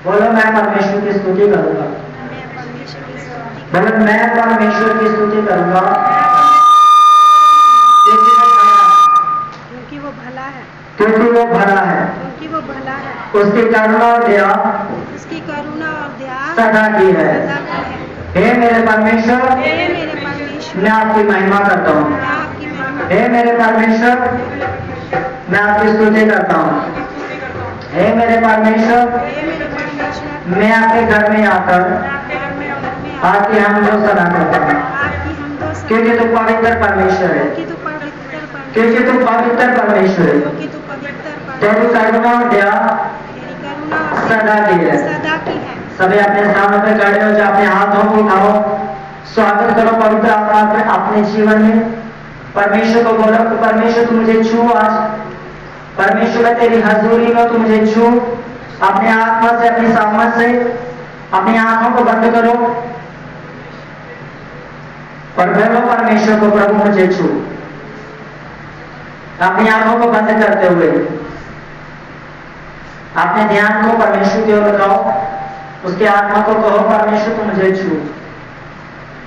बोलो मैं परमेश्वर की स्तुति करूंगा। बोलो मैं परमेश्वर की स्तुति करूंगा क्योंकि वो भला है, क्योंकि वो भला है, क्योंकि वो भला है। उसकी करुणा और दया उसकी करुणा और दया सदा की है। सदा की है। हे मेरे परमेश्वर, हे मेरे परमेश्वर, मैं आपकी महिमा करता हूँ। मैं आपकी महिमा, हे मेरे परमेश्वर, मैं आपकी स्तुति करता हूँ। हे मेरे परमेश्वर, हे मेरे परमेश्वर, मैं आपके घर में आकर आपकी हमदो सना करता हूँ, आपकी हमदो सना, क्योंकि तू पवित्र परमेश्वर है, क्योंकि तू पवित्र परमेश्वर, क्योंकि तू पवित्र परमेश्वर है। क्योंकि तू पवित्र तेरी करुणा और दया तेरी करुणा और सदा की है। सदा की है। सभी अपने स्थानों पर खड़े हो जाओ, अपने हाथों को उठाओ, स्वागत करो पवित्र आत्मा के अपने जीवन में। परमेश्वर को बोलो कि परमेश्वर तू मुझे छू आज, परमेश्वर मैं तेरी हजूरी में तू मुझे छू। अपने आत्मा से, अपनी सामर्थ से अपनी आंखों को बंद करो और बोलो परमेश्वर को, प्रभु मुझे छू। अपनी आंखों को बंद करते हुए अपने ध्यान को परमेश्वर की ओर लगाओ, उसके आत्मा को कहो परमेश्वर तू मुझे छू।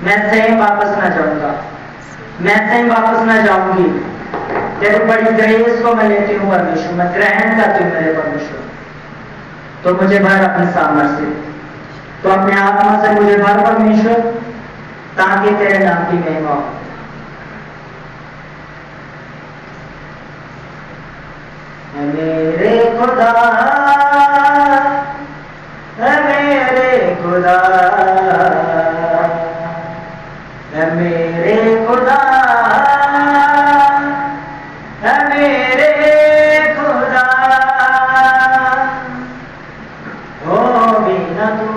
मैं स्वयं वापस न जाऊंगा, मैं स्वयं वापस न जाऊंगी। तेरी बड़ी ग्रेस को मैं लेती हूँ परमेश्वर, मैं ग्रहण करती हूँ मेरे परमेश्वर। तो मुझे भर अपनी सामर्थ से, तो अपने आत्मा से मुझे भर परमेश्वर, ताकि तेरे नाम की महिमा हो। मेरे खुदा, मेरे खुदा, मेरे खुदा, मेरे खुदा, हो बिना तू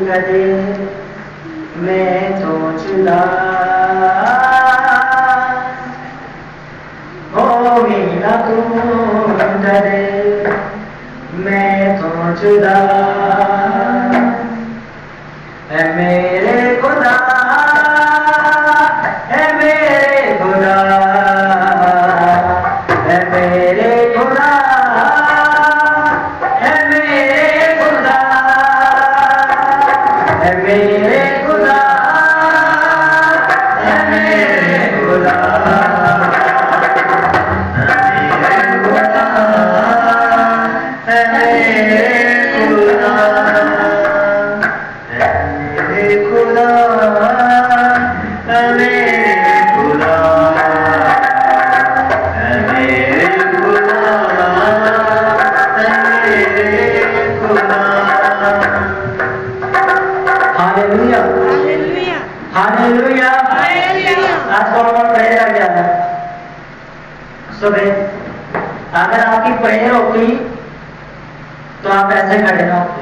कदे मैं तो जुदा, हो बिना तू कदे मैं तो जुदा। है मेरे खुदा, है मेरे खुदा, है मेरे खुदा, है मेरे खुदा, है मेरे खुदा, है मेरे खुदा, अगर आपकी प्रेयर होती तो आप ऐसे खड़े ना होते।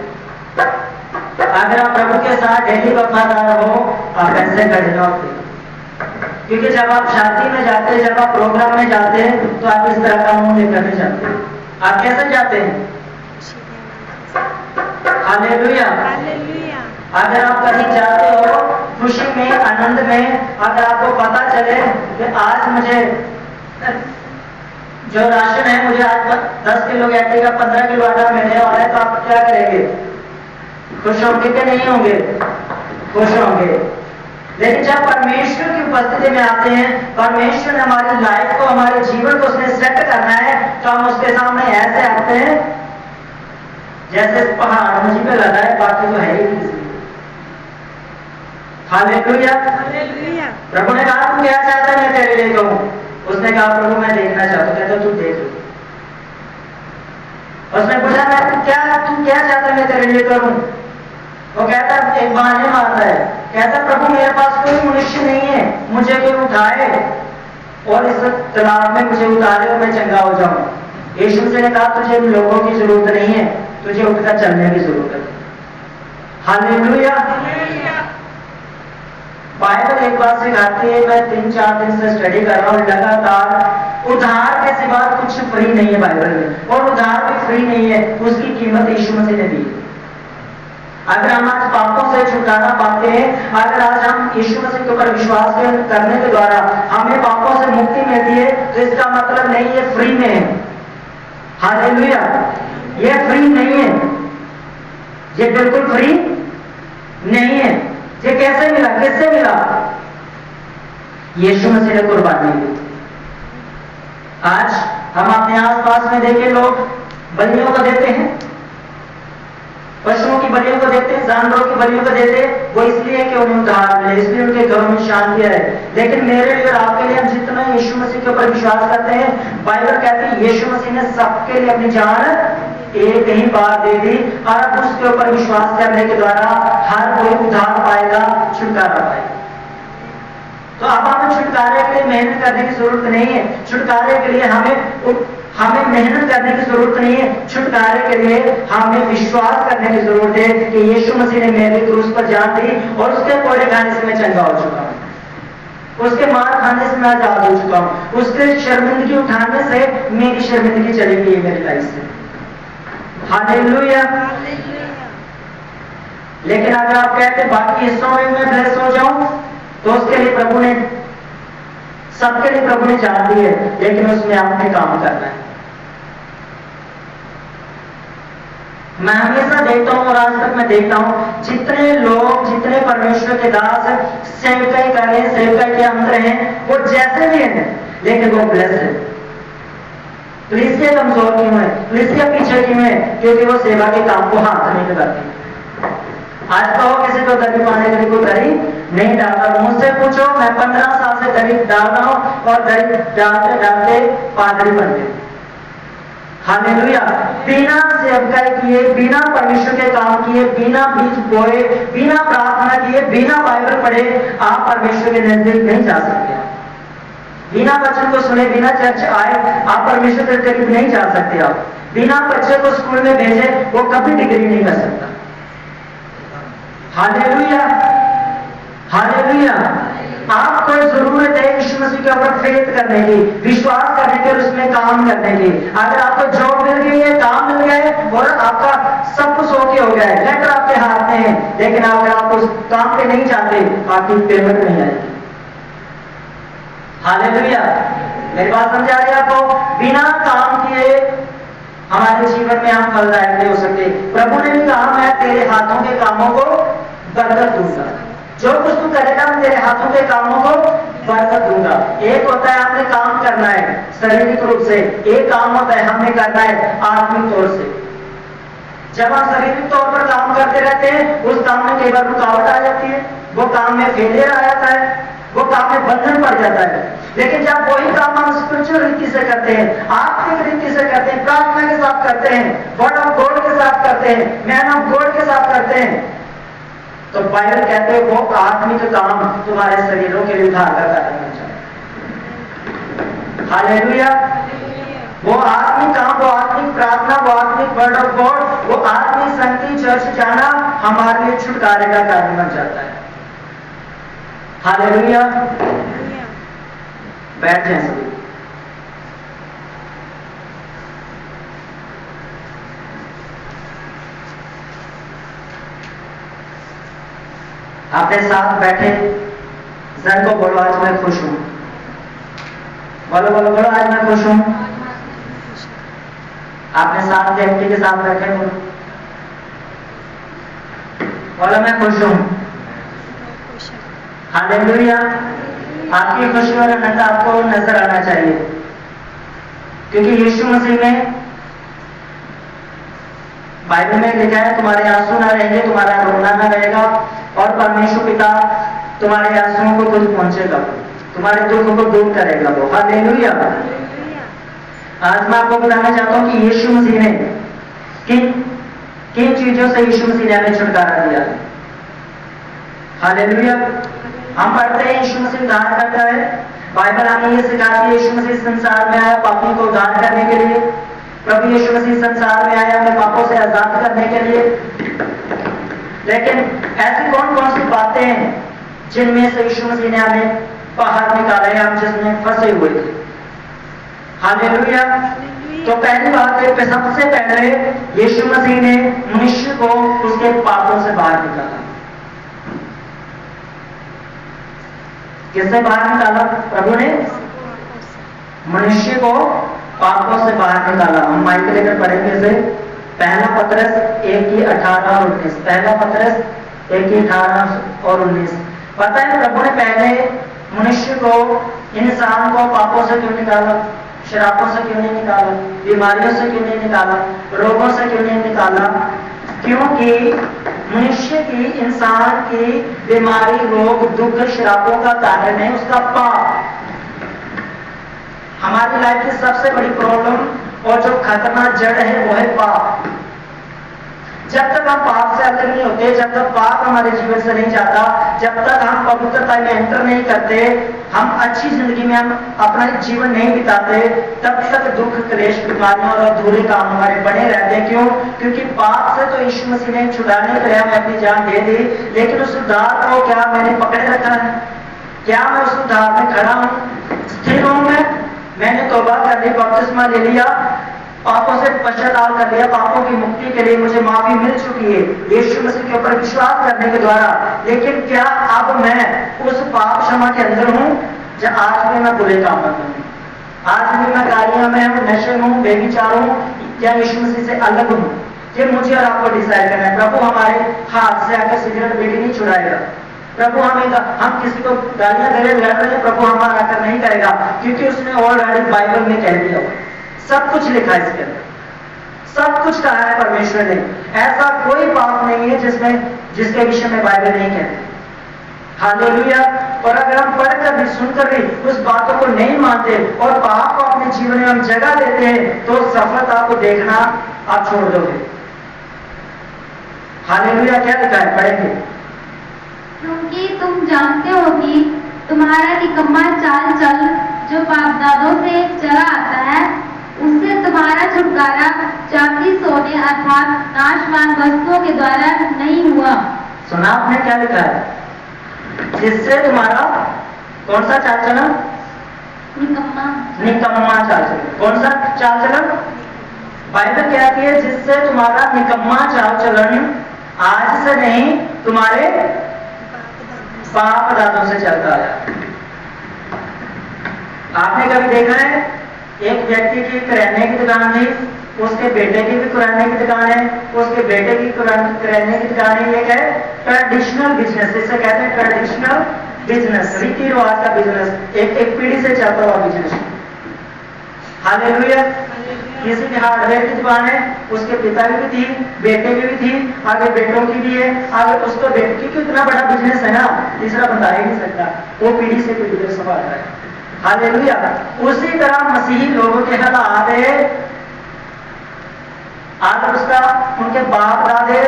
अगर आप प्रभु के साथ डेली वफादार हो, आप ऐसे खड़े ना होते। क्योंकि जब आप शादी में जाते हैं, जब आप प्रोग्राम में जाते हैं, तो आप इस तरह का मुंह लेकर नहीं जाते। आप कैसे जाते हैं? हालेलुया। अगर आप कहीं जाते हो खुशी में, आनंद में, अगर आपको पता चले कि आज मुझे जो राशन है, मुझे आज 10 किलो गेहूं का 15 किलो आटा मिलने वाला है, तो आप क्या करेंगे? खुश होंगे कि नहीं होंगे? खुश होंगे। लेकिन जब परमेश्वर की उपस्थिति में आते हैं, परमेश्वर ने हमारी लाइफ को, हमारे जीवन को उसने सेट करना है, तो हम उसके सामने ऐसे आते हैं जैसे पहाड़ मुझे पे लगा है, बाकी तो है ही नहीं। हालेलुया। हालेलुया। प्रभु ने कहा तू क्या चाहता है मैं तेरे लिए कहूं? उसने कहा प्रभु मैं देखना चाहता हूं। कहता तू देख लो। उसने पूछा तू क्या चाहता है मैं तेरे लिए करूं? वो कहता एक बहाने मारता है, कहता प्रभु मेरे पास कोई मनुष्य नहीं है, मुझे कोई उठाए और इस तालाब में मुझे उतारे और मैं चंगा हो जाऊं। यीशु मसीह ने कहा तुझे लोगों की जरूरत नहीं है, तुझे उठकर चलने की जरूरत है। हालेलुया। बाइबल एक बात सिखाती है, मैं 3-4 दिन से स्टडी कर रहा हूं लगातार, उधार के सिवा कुछ फ्री नहीं है बाइबल में, और उधार भी फ्री नहीं है, उसकी कीमत यीशु मसीह ने दी। अगर हम आज पापों से छुटकारा पाते हैं, अगर आज हम यीशु मसीह के ऊपर विश्वास करने के द्वारा हमें पापों से मुक्ति मिलती है, तो इसका मतलब नहीं है फ्री में है। हालेलुया। ये फ्री नहीं है, ये बिल्कुल फ्री नहीं है। ये कैसे मिला, किससे मिला? यीशु मसीह ने कुर्बानी दी। आज हम अपने आसपास में देखें, लोग बलियों को देते हैं, पशुओं की बलियों को देते हैं, जानवरों की बलियों को देते हैं, वो इसलिए कि उन्हें उद्धार मिले, इसलिए उनके घरों में शांति रहे। लेकिन मेरे लिए और आपके लिए हम जितना यीशु मसीह के ऊपर विश्वास करते हैं, बाइबल कहती है यीशु मसीह ने सबके लिए अपनी जान एक ही बार दे दी, और अब उसके ऊपर विश्वास करने के द्वारा हर कोई उद्धार पाएगा, छुटकारा पाएगा। तो अब हमें छुटकारे के लिए मेहनत करने की जरूरत नहीं है, छुटकारे के लिए हमें मेहनत करने की जरूरत नहीं है, छुटकारे के लिए हमें विश्वास करने की जरूरत है कि यीशु मसीह ने मेरे क्रूस पर जान दी और उसके कोड़े खाने से मैं चंगा हो चुका हूं, उसके मार खाने से मैं आजाद हो चुका हूं, उसके शर्मिंदगी उठाने से मेरी शर्मिंदगी चली गई है मेरी लाइफ से। हालेलुया। लेकिन अगर आप कहते बाकी हिस्सों में मैं ब्लेस हो जाऊं, तो उसके लिए प्रभु ने, सबके लिए प्रभु ने जान दी है, लेकिन उसमें आपने काम करना है। मैं हमेशा देखता हूं और आज तक मैं देखता हूं, जितने लोग, जितने परमेश्वर के दास सेवकाई कर रहे हैं, सेवकाई के अंदर हैं, वो जैसे भी हैं, लेकिन वो ब्लेस है। कलीसिया कमजोर क्यों है, कलीसिया पीछे क्यों है? क्योंकि वो सेवा के काम को हाथ नहीं लगाती। आज कहो किसी को दरी पाने के लिए कोई दरी नहीं डालता। मुझसे पूछो, मैं 15 साल से दरी डाल रहा हूं और दरी डालते डालते पादरी बन गए। हालेलुया। बिना सेवकाई किए, बिना परमेश्वर के काम किए, बिना बीज बोए, बिना प्रार्थना किए, बिना बाइबल पढ़े आप परमेश्वर के नजदीक नहीं जा सकते। बिना वचन को सुने, बिना चर्च आए आप परमेश्वर के करीब नहीं जा सकते। आप बिना बच्चे को स्कूल में भेजे वो कभी डिग्री नहीं कर सकता। हालेलुया। हालेलुया। आपको जरूरत है यीशु मसीह के ऊपर फेथ करने की, विश्वास करने की और उसमें काम करने की। अगर आपको जॉब मिल गई है, काम मिल गया है और आपका सब कुछ ओके हो गया है, लेटर आपके हाथ में है, लेकिन अगर आप उस काम पे नहीं जाते, आपकी पेमेंट नहीं आएगी। हालेलुया। मेरी बात समझ आ रही है आपको? बिना काम किए हमारे जीवन में हम फलदायक नहीं हो सकते। प्रभु ने भी कहा मैं तेरे हाथों के कामों को बरकत दूंगा, जो कुछ तू करेगा मैं तेरे हाथों के कामों को बरकत दूंगा। एक होता है आपने काम करना है शारीरिक रूप से, एक काम होता है हमने करना है आत्मिक तौर से। जब हम शारीरिक तौर पर काम करते रहते हैं, उस काम में कई बार रुकावट आ जाती है, वो काम में फेलियर आ जाता है, वो काम में बंधन पड़ जाता है। लेकिन जब वही काम हम स्पिरिचुअल रीति से करते हैं, आत्मिक रीति से करते हैं, प्रार्थना के साथ करते हैं, वर्ड ऑफ गॉड के साथ करते हैं, मैन ऑफ गॉड के साथ करते हैं, तो बाइबल कहते हैं वो आत्मिक काम तुम्हारे शरीरों के लिए उद्धार का कारण बन जाए। हालेलुया। वो आत्मिक काम, वो आत्मिक प्रार्थना, वो आत्मिक वर्ड ऑफ गॉड, वो आत्मिक संगति, चर्च जाना हमारे लिए छुटकारे का कारण बन जाता है। हालेलुया। बैठ जाएं सभी। अपने साथ बैठे जन को बोलो आज मैं खुश हूं। बोलो बोलो बोलो आज मैं खुश हूं। अपने साथ व्यक्ति के साथ बैठे बोलो बोला मैं खुश हूँ। खुश है। हालेलुया। आपकी खुशी और आनंद आपको नजर आना चाहिए, क्योंकि यीशु मसीह ने बाइबल में लिखा है तुम्हारे आंसू ना रहेंगे, तुम्हारा रोना ना रहेगा, और परमेश्वर पिता तुम्हारे आंसुओं को खुद पहुंचेगा, तुम्हारे दुख को दूर करेगा वो। हालेलुया। आज मैं आपको बताना चाहता हूं कि यीशु मसीह ने किन किन चीजों से यीशु मसीह ने हमें छुटकारा दिया। हालेलुया। हम पढ़ते हैं यीशु मसीह उद्धार करता है। बाइबल हमें ये सिखाती है यीशु मसीह संसार में आया पापी को उद्धार करने के लिए। प्रभु यीशु मसीह संसार में आया हमें पापों से आजाद करने के लिए। लेकिन ऐसी कौन कौन सी बातें हैं जिनमें से यीशु मसीह ने हमें बाहर निकाला है, हम जिसमें फंसे हुए थे। हालेलुया। तो पहली बात है, सबसे पहले यीशु मसीह ने मनुष्य को उसके पापों से बाहर निकाला। किससे बाहर निकाला? प्रभु ने मनुष्य को पापों से बाहर निकाला। हम माइक लेकर पढ़ेंगे से पहला पतरस 1:18 और 19। पहला पतरस 1:18 और 19। पता है प्रभु ने पहले मनुष्य को, इंसान को पापों से क्यों निकाला? शराबों से क्यों नहीं निकाला? बीमारियों से क्यों नहीं निकाला? रोगों से क्यों नहीं निकाला? क्योंकि मनुष्य की, इंसान की बीमारी, रोग, दुख, शराबों का कारण है उसका पाप। हमारी लाइफ की सबसे बड़ी प्रॉब्लम और जो खतरनाक जड़ है वो है पाप। जब तक हम पाप से अलग नहीं होते, जब तक पाप हमारे जीवन से नहीं जाता, जब तक हम पवित्रता में एंटर नहीं करते, हम अच्छी जिंदगी में हम अपना जीवन नहीं बिताते, तब तक दुख, क्लेश, बीमारियां और अधूरे काम हमारे बने रहते हैं। क्यों? क्योंकि पाप से तो यीशु मसीह ने छुड़ाने के लिए हमें अपनी जान दे दी, लेकिन उस उद्धार को क्या मैंने पकड़े रखा है? क्या मैं उस उद्धार में खड़ा हूं, स्थिर हूं? मैंने तौबा कर ली, बपतिस्मा ले लिया, पापों से पश्चाताप कर लिया, पापों की मुक्ति के लिए मुझे माफी मिल चुकी है यीशु मसीह के ऊपर विश्वास करने के द्वारा। लेकिन क्या अब मैं उस पाप क्षमा के अंदर हूं? जब आज भी मैं बुरे काम करता हूं, आज भी मैं कार्यों में हूं, नशे में हूं, बेविचार हूं, क्या यीशु मसीह से अलग हूं? ये मुझे और आपको डिसाइड करना है। प्रभु हमारे हाथ से आकर सिगरेट बीड़ी नहीं छुड़ाएगा। प्रभु हम किसी को गालियां दे रहे, लड़ रहे हैं, प्रभु हमारा आकर नहीं करेगा, क्योंकि उसने ऑलरेडी बाइबल में कह दिया, सब कुछ लिखा है इसके अंदर, सब कुछ कहा है परमेश्वर ने। ऐसा कोई पाप नहीं है जिसके विषय में बाइबल नहीं कहती। हालेलुया। और अगर हम पढ़कर भी, सुनकर भी उस बातों को नहीं मानते और पाप को अपने जीवन में हम जगह देते हैं, तो सफलता को देखना आप छोड़ दोगे। हालेलुया। क्या लिखा है? पढ़ेंगे। क्योंकि तुम जानते हो कि तुम्हारा निकम्मा चाल चल जो पापदादों से चला आता है, उससे तुम्हारा छुटकारा चांदी, सोने अर्थात नाशवान वस्तुओं के द्वारा नहीं हुआ। सुना आपने क्या लिखा है? जिससे तुम्हारा कौन सा चाल चलन? निकम्मा चाल चलन। कौन सा चाल चलन? बाइबल कहती है जिससे तुम्हारा निकम्मा चाल चलन आज से नहीं, तुम्हारे बाप दादों से चलता आया। आपने कभी देखा है एक व्यक्ति की किराने की दुकान थी, उसके बेटे की भी किराने की दुकान है, उसके बेटे की किराने की दुकान है। ये क्या है? ट्रेडिशनल बिजनेस, इसे कहते हैं ट्रेडिशनल बिजनेस, रीति रिवाज का बिजनेस, एक पीढ़ी से चलता हुआ बिजनेस। हालेलुया। किसी की हार्डवेयर की दुकान है, उसके पिता की भी थी, बेटे की भी थी, आगे बेटों की भी है, आगे उसका बेटे की, क्योंकि इतना बड़ा बिजनेस है ना, तीसरा बता ही नहीं सकता, वो पीढ़ी से पीढ़ी तक संभाल रहा है। हालेलुया। उसी तरह मसीही लोगों के हालात है, आज उसका, उनके बाप दादे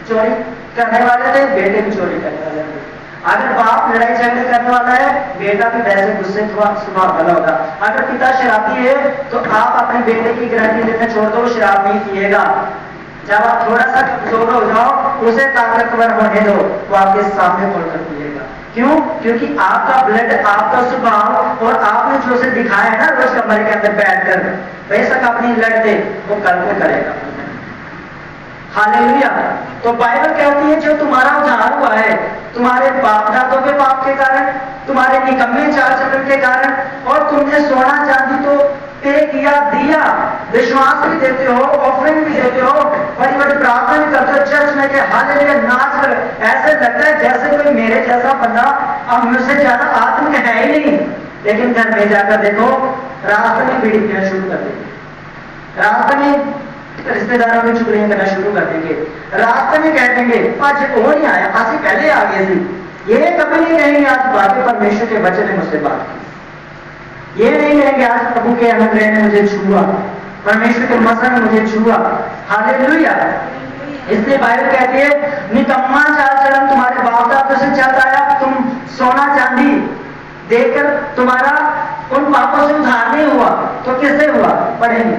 चोरी करने वाले थे, बेटे भी चोरी करने वाले थे। अगर बाप लड़ाई झगड़े करने वाला है, बेटा भी वैसे गुस्से स्वभाव वाला होगा। अगर पिता शराबी है, तो आप अपने बेटे की गारंटी लेना छोड़ दो, वो शराब नहीं पिएगा। जब आप थोड़ा सा कमजोर हो जाओ, उसे ताकतवर होने दो, वो आपके सामने खोलकर पिएगा। क्यों? क्योंकि आपका ब्लड, आपका स्वभाव और आपने जो उसे दिखाया है ना रोज कमरे के अंदर बैठकर, बेशक अपनी लड़ते, वो कल को करेगा। हालेलुया। तो बाइबल कहती है जो तुम्हारा उद्धार हुआ है, तुम्हारे बाप दादों के पाप के कारण, तुम्हारे निकम्मे चाल चलन के कारण, और तुमने सोना चांदी तो पे किया, दिया, विश्वास भी देते हो, ऑफरिंग भी देते हो, बड़ी बड़ी प्रार्थना भी करते हो चर्च में के हालेलुया नाच कर, ऐसे लगता है जैसे कोई मेरे जैसा बंदा अब मुझसे ज्यादा आत्मिक है ही नहीं। लेकिन घर में जाकर देखो, रास्ते में बीड़ी पीना शुरू कर देंगे, रास्ते में रिश्तेदारों में चुगलियां करना शुरू कर देंगे, रास्ते में कह देंगे आज वो नहीं आया, आज ही पहले आ गए थे। ये कभी नहीं कहेंगे आज बातें परमेश्वर के वचन ने मुझसे बात की, ये नहीं कहेंगे आज प्रभु के अनुग्रह ने मुझे छुआ, परमेश्वर के मसा ने मुझे छुआ। हालेलुया। इसलिए बाइबल कहती है निकम्मा चाल चलन तुम्हारे बाप दादों से चलता आया, तुम सोना चांदी देकर तुम्हारा उन पापों से उद्धार नहीं हुआ तो किससे हुआ? पढ़ेंगे।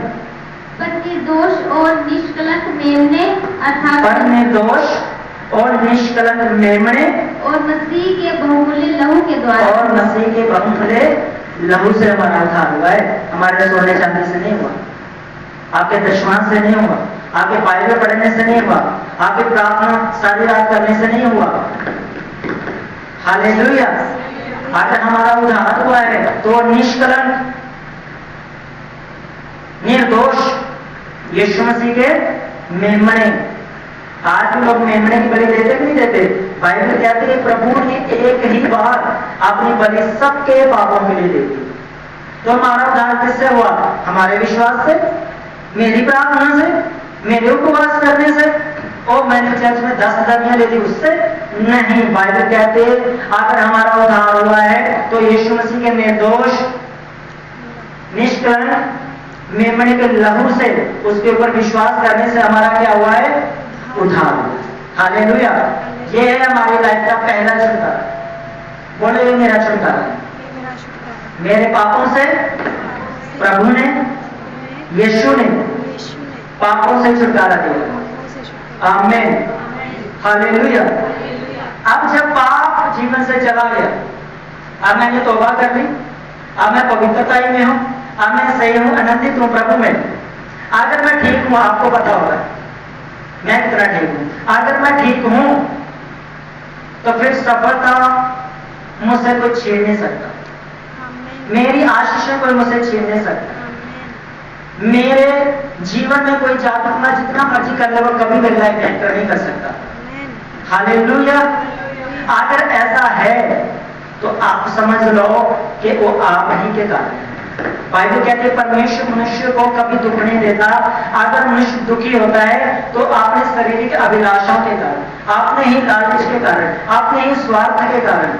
पर निर्दोष और निष्कलंक मेमने अर्थात पर निर्दोष और निष्कलंक मेमने और मसीह के बहुमूल्य लहू के द्वारा, और मसीह के बहुमूल्य लहू से हमारा उद्धार हुआ है। हमारे सोने चांदी से नहीं हुआ, आपके दशमान से नहीं हुआ, आपके बाइबल पढ़ने से नहीं हुआ, आपकी प्रार्थना सारी रात करने से नहीं हुआ। हालेलुया। आज हमारा उद्धार हुआ है तो निष्कलंक निर्दोष यीशु मसीह के मेमने। आज भी लोग मेमने की बलि देते कि नहीं देते? बाइबल कहती है प्रभु ने एक ही बार अपनी बलि सबके पापों के लिए दे दी। तो हमारा उद्धार किससे हुआ? हमारे विश्वास से, मेरी प्रार्थना से, मेरे उपवास करने से। और मैंने चर्च में 10 दर्दियां ले ली उससे नहीं। बाइबल कहते अगर हमारा उद्धार हुआ है तो यीशु मसीह के निर्दोष निष्कलंक मेमने के लहू से, उसके ऊपर विश्वास करने से हमारा क्या हुआ है? उद्धार हुआ। हालेलुया। ये है हमारी लाइफ का पहला छुटकारा। बोले ये मेरा छुटकारा है, मेरे पापों से प्रभु ने, यीशु ने पापों से छुटकारा दिया। आमीन। हालेलुया। अब जब पाप जीवन से चला गया, अब मैंने तौबा कर ली, अब मैं पवित्रता में हूं, अब मैं सही हूं, आनंदित हूं प्रभु में। अगर मैं ठीक हूं, आपको पता होगा मैं कितना ठीक हूं। अगर मैं ठीक हूं तो फिर सफलता मुझसे कोई छीन नहीं सकता, मेरी आशीषें कोई मुझसे छीन नहीं सकता, मेरे जीवन में कोई जादू मैं जितना मर्जी कर ले वो कभी मेरी लाइफ एंटर नहीं कर सकता। हालेलुया। अगर ऐसा है तो आप समझ लो कि वो आप ही के कारण है। बाइबल कहते हैं परमेश्वर मनुष्य को कभी दुख नहीं देता। अगर मनुष्य दुखी होता है तो अपने शारीरिक अभिलाषाओं के कारण, अपने ही लालच के कारण, अपने ही स्वार्थ के कारण।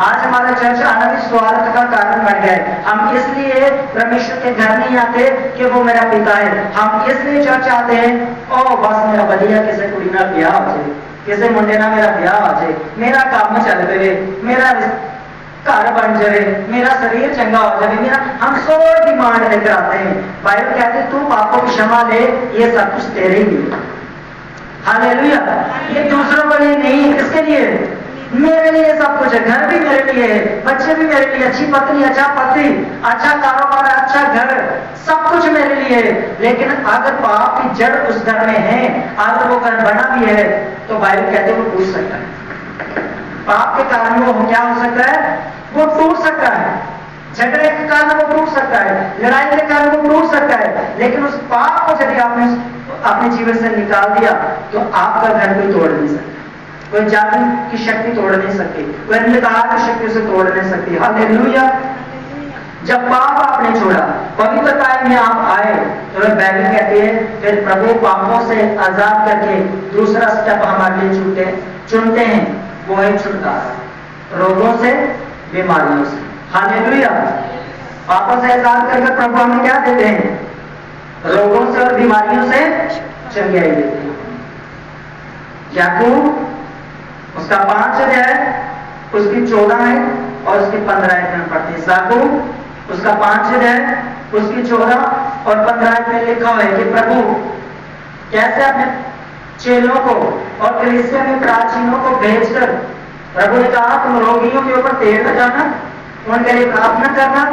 आज हमारा चर्च आना भी स्वार्थ का कारण बन गया है। हम इसलिए परमेश्वर के घर नहीं आते कि वो मेरा पिता है, हम इसलिए चर्च आते हैं ओ बस मेरा बढ़िया किसी कुड़ी ना ब्याह हो जाए, किसी मुंडे ना मेरा ब्याह हो जाए, मेरा काम चल रहे, मेरा घर बन जाए, मेरा शरीर चंगा हो जाए, मेरा हम सो डिमांड लेकर आते हैं। बाइबल कहते तू पापों की क्षमा ले, ये सब कुछ तेरे ही लिए। हालेलुया। ये दूसरों के लिए नहीं, किसके लिए? मेरे लिए सब कुछ है। घर भी मेरे लिए है, बच्चे भी मेरे लिए, अच्छी पत्नी, अच्छा पति, अच्छा कारोबार, अच्छा घर, सब कुछ मेरे लिए है। लेकिन अगर पाप की जड़ उस घर में है, अगर वो घर बना भी है तो बाइबल कहते वो टूट सकता है। पाप के कारण वो क्या हो सकता है? वो टूट सकता है। झगड़े के कारण वो टूट सकता है, लड़ाई के कारण वो टूट सकता है। लेकिन उस पाप को यदि आपने अपने जीवन से निकाल दिया तो आपका घर कोई तोड़ नहीं सकता, कोई जादू की शक्ति तोड़ नहीं सकती, कोई अंधकार की शक्ति उसे तोड़ नहीं सकती। हालेलुया। जब पाप आपने छोड़ा, पवित्रता में आप आए तो बाइबल कहती है फिर प्रभु पापों से आजाद करके दूसरा स्टेप हमारे लिए चुनते हैं, वो है छुटकारा रोगों से, बीमारियों से। हालेलुया। पापों से आजाद करके प्रभु हमें क्या देते हैं? रोगों से और बीमारियों से चंगाई देते हैं। याकूब उसका 5 अध्याय उसकी 14 है और उसकी 15 में पढ़ते हैं। याकूब उसका 5 अध्याय उसकी 14 और 15 में लिखा है कि प्रभु कैसे अपने चेलों को और कलीसिया में प्राचीनों को भेजकर प्रभु ने कहा तुम रोगियों के ऊपर तेल लगाना, उनके लिए प्रार्थना करना,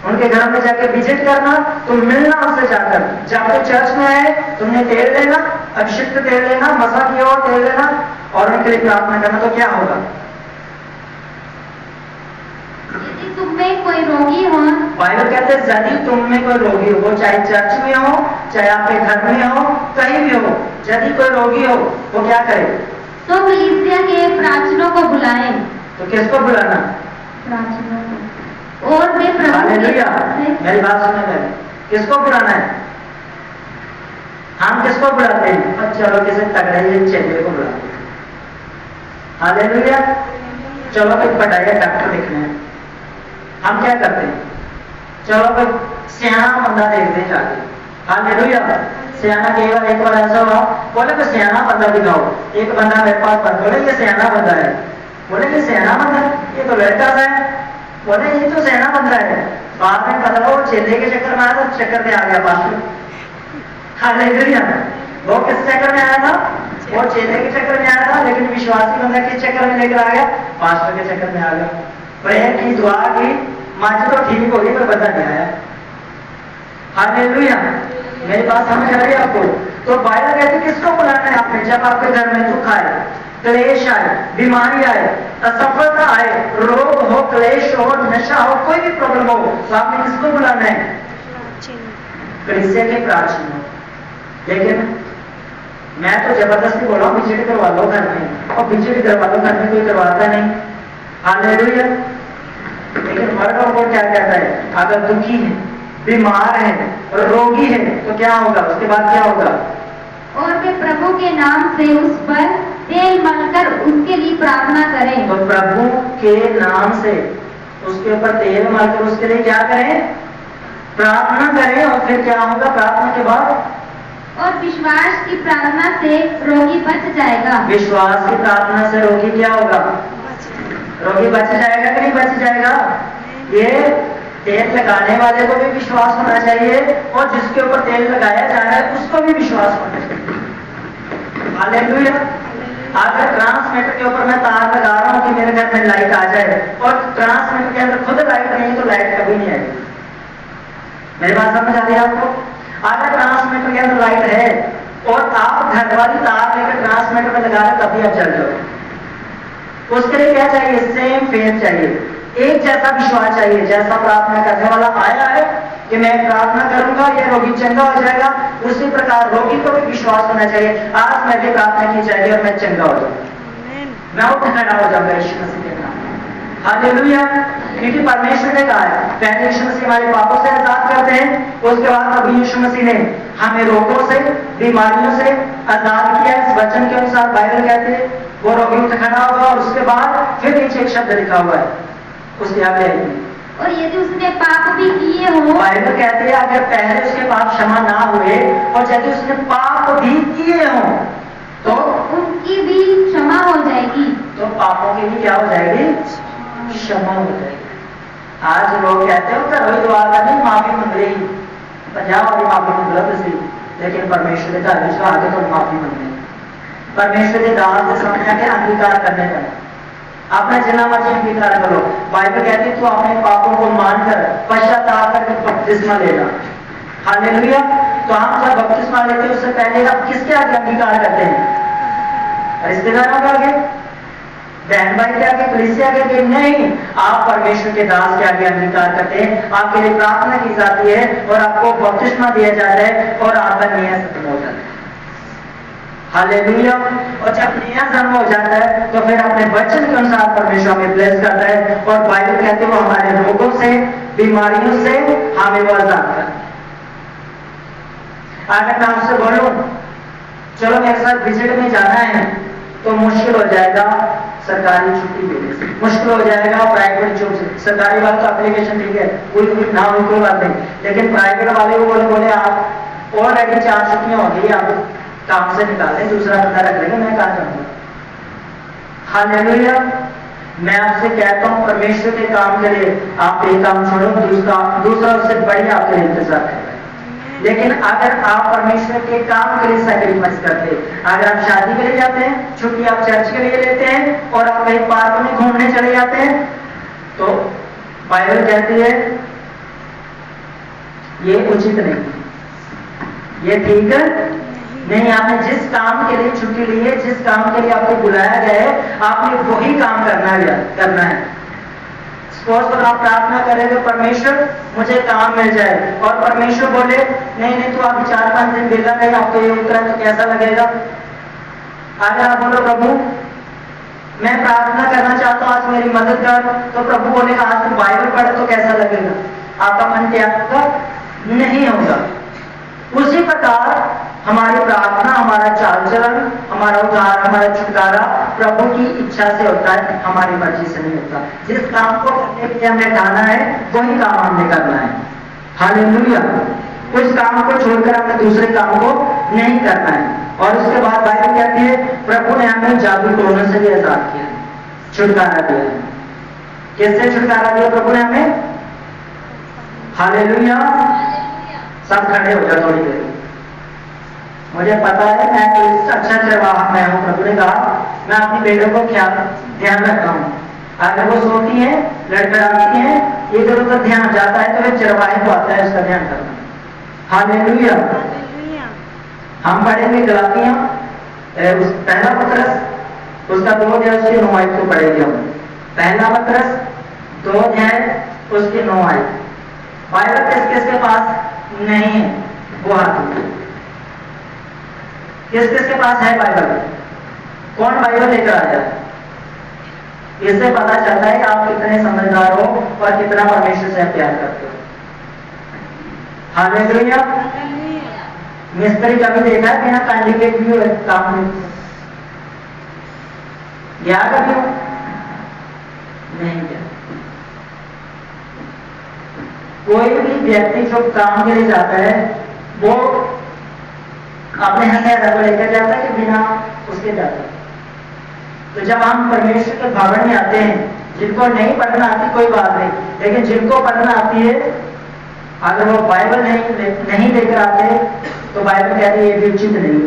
उनके घर में जाकर विजिट करना, तुम मिलना उनसे जाकर। जब तो चर्च में आए तुमने तेल लेना, अभिषिक्त तेल लेना, मसा किया हुआ तेल लेना और उनके लिए प्रार्थना करना। तो क्या होगा? यदि तुम में कोई कोई रोगी हो, बाइबल कहते हैं यदि तुम में कोई रोगी हो, वो चाहे चर्च में हो, चाहे आपके घर में हो, कहीं भी हो, यदि कोई रोगी हो वो क्या करे? तो कलीसिया के प्राचीनों को बुलाए। तो किसको बुलाना? प्राचीनों को। और वे प्रभु हालेलुया। के मेरी बात सुनने पहले, किसको बुलाना है? हम किसको बुलाते हैं? और चलो किसी तगड़े चेले को बुलाते हैं। हालेलुया। चलो कोई पढ़ाई डॉक्टर देखने हैं, हम क्या करते हैं? चलो कोई सियाना बंदा देखते हैं जाके। हालेलुया। सियाना केवल एक बार ऐसा हुआ, बोले तो सियाना बंदा दिखाओ। एक बंदा मेरे पास बात बोले ये सियाना बंदा है। बोले ये सियाना बंदा, ये तो लड़का सा है। बोले ये तो सियाना बंदा है। बाद में पता वो चेले के चक्कर में आया था, चक्कर में आ गया पास। हालेलुया। वो किस चक्कर में आया था? वो चेले के चक्कर में आया था, लेकिन विश्वासी बंदा किस चक्कर में लेकर आ गया? पास्टर के चक्कर में आ गया। प्रेयर की, दुआ की, माँ तो ठीक हो गई पर बंदा नहीं आया। हालेलुया। मेरी बात समझ आ रही है आपको? तो बाइबल कहती किसको बुलाना है आपने? जब आपके घर में दुख आए, क्लेश आए, बीमारी आए, असफलता आए, रोग हो, क्लेश हो, नशा हो, कोई भी प्रॉब्लम हो, तो आपने किसको बुलाना है? कलीसिया के प्राचीन हो। लेकिन मैं तो जबरदस्ती बोला हूं बीजेडी करवा लो घर में, और बीजेडी करवा लो घर में, कोई करवाता नहीं। हालेलुया। लेकिन वर्ड ऑफ गॉड क्या कहता है? अगर दुखी है, बीमार है, रोगी है, तो क्या होगा? उसके बाद क्या होगा? और वे प्रभु के नाम से उस पर तेल मलकर उसके लिए प्रार्थना करें। तो प्रभु के नाम से उसके ऊपर तेल मलकर उसके लिए क्या करें? प्रार्थना करें। और फिर क्या होगा प्रार्थना के बाद? और विश्वास की प्रार्थना से रोगी बच जाएगा। विश्वास की प्रार्थना से रोगी क्या होगा? रोगी बच जाएगा कि नहीं बच जाएगा? ये तेल लगाने वाले को भी विश्वास होना चाहिए, और जिसके ऊपर तेल लगाया जा रहा है उसको भी विश्वास होना चाहिए। हालेलुया। अगर ट्रांसमीटर के ऊपर मैं तार लगा रहा हूं कि मेरे घर में लाइट आ जाए, और ट्रांसमीटर के अंदर खुद लाइट नहीं है, तो लाइट कभी नहीं आएगी। मेरी बात समझ आ रही है आपको? अगर ट्रांसमीटर के अंदर लाइट है और आप घर वाली तार लेकर ट्रांसमीटर में लगा रहे, तभी आप जल जाओ। उसके लिए क्या चाहिए? सेम फेथ चाहिए, एक जैसा विश्वास चाहिए। जैसा प्रार्थना करने वाला आया है कि मैं प्रार्थना करूंगा ये रोगी चंगा हो जाएगा, उसी प्रकार रोगी को भी विश्वास होना चाहिए आज मैं भी प्रार्थना की जाएगी और मैं चंगा हो जाऊंगा, मैं उठ खड़ा हो जाऊंगा यीशु मसीह के नाम। हालेलुया। क्योंकि परमेश्वर ने कहा है, पहले यीशु मसीह हमारे पापों से आजाद करते हैं, उसके बाद अभी यीशु मसीह ने हमें रोगों से, बीमारियों से आजाद किया। इस वचन के अनुसार बाइबल कहते हैं वो रोगी उठ खड़ा होगा, और उसके बाद फिर नीचे एक शब्द लिखा हुआ है, उसके आगे और यदि उसने पाप भी किए हो, बाइबल कहती है अगर पहले उसके पाप क्षमा ना हुए और यदि उसने पाप भी किए हो तो उनकी भी क्षमा हो जाएगी। तो पापों की भी क्या हो जाएगी? क्षमा हो जाएगी। आज लोग कहते हो करो दुआ करनी, माफी मांग रही, पंजाब वाली माफी मांग रहा थी, लेकिन परमेश्वर के घर में आगे तो माफी मांग रही। परमेश्वर के दास के सामने आके अंगीकार करने का, अपना जितना मर्जी अंगीकार करो। बाइबल कहती है तो अपने पापों को मानकर पश्चाताप करके बपतिस्मा लेना। हालेलुया। तो हम जब बपतिस्मा लेते हैं उससे पहले आप किसके आगे अंगीकार करते हैं? रिश्तेदारों के आगे, बहन भाई के आगे, कलीसिया के आगे नहीं, आप परमेश्वर के दास के आगे अंगीकार करते हैं। आपके लिए प्रार्थना की जाती है और आपको बपतिस्मा दिया जाता है और आपका न्याय खत्म हो जाता है। हालेलुया। और जब नया जन्म हो जाता है तो फिर अपने वचन के अनुसार परमेश्वर हमें ब्लेस करता है, और बाइबल कहते हैं वो हमारे रोगों से, बीमारियों से हमें वो आजाद करता है। अगर मैं आपसे बोलूं चलो मेरे साथ विजिट में जाना है, तो मुश्किल हो जाएगा सरकारी छुट्टी देने से, मुश्किल हो जाएगा प्राइवेट जॉब से। सरकारी वाले तो एप्लीकेशन ठीक है, कोई ना हो कोई बात नहीं, लेकिन प्राइवेट वाले को बोले आप ऑलरेडी 4 छुट्टियां हो गई, आप काम से निकाल दें, दूसरा बंदा रख लेंगे, मैं कहा जाऊंगा। हालेलुया। मैं आपसे कहता हूं परमेश्वर के काम के लिए आप एक काम छोड़ो, दूसरा उससे बड़ी आपके लिए इंतजार कर रहे हैं। लेकिन अगर आप परमेश्वर के काम के लिए सैक्रिफाइस करते, अगर आप शादी के लिए जाते हैं, छुट्टी आप चर्च के लिए लेते हैं और आप कहीं पार्क में घूमने चले जाते हैं, तो बाइबल कहती है ये उचित नहीं, ये ठीक है नहीं। आपने जिस काम के लिए छुट्टी ली है, जिस काम के लिए आपको बुलाया गया है, आपने वही काम करना है। सपोज अगर आप प्रार्थना करेंगे परमेश्वर मुझे काम मिल जाए, और परमेश्वर बोले नहीं नहीं, तो आप 4-5 दिन बेला नहीं, आपको ये उतरा, तो कैसा लगेगा? आज आप बोलो प्रभु मैं प्रार्थना करना चाहता हूँ, आज मेरी मदद कर, तो प्रभु बोलेगा आज तुम बाइबल पढ़े, तो कैसा लगेगा? आपका मन त्याग होगा? नहीं होगा। उसी प्रकार हमारी प्रार्थना, हमारा चाल चलन, हमारा उद्धार, हमारा छुटकारा प्रभु की इच्छा से होता है, हमारी मर्जी से नहीं होता। जिस काम को करने के लिए हमने ठाना है वही काम हमने करना है। हालेलुया। उस काम को छोड़कर हमने दूसरे काम को नहीं करना है। और उसके बाद बाइबल कहती है प्रभु ने हमें जादू टोने से भी आजाद किया, छुटकारा दिया। किससे छुटकारा दिया प्रभु ने हमें? हालेलुया। सब खड़े हो जाओ थोड़ी देर। मुझे पता है मैं तो अच्छा चरवाहा मैं हूँ। प्रभु ने कहा मैं अपनी बेटों को ध्यान रखता हूँ, अगर वो सोती है, लड़खड़ाती है, इधर उधर ध्यान जाता है, तो फिर चरवाहे को आता है उसका ध्यान करना। हालेलुया। हम पढ़ेंगे गलातियां पहला पत्रस उसका 2 अध्याय उसके 9 आयत को पढ़ेंगे हम। पहला पत्रस 2 अध्याय उसके 9 आयत। बाइबल किस किस के पास नहीं है वो हाथ उठाइए। किस किस के पास है बाइबल? कौन बाइबल लेकर आ जाए? इससे पता चलता है आप कितने समझदार हो और कितना परमेश्वर से प्यार करते हो। हालेलुया। मिस्त्री कभी देखा है बिना कांडी के भी काम में गया कभी? नहीं गया। कोई भी व्यक्ति जो काम के लिए जाता है वो अपने हथियार को लेकर जाता है कि बिना उसके जाता है। तो जब हम परमेश्वर के भवन में आते हैं, जिनको नहीं पढ़ना आती कोई बात नहीं, लेकिन जिनको पढ़ना आती है अगर वो बाइबल नहीं लेकर आते तो बाइबल कहती है ये भी उचित नहीं।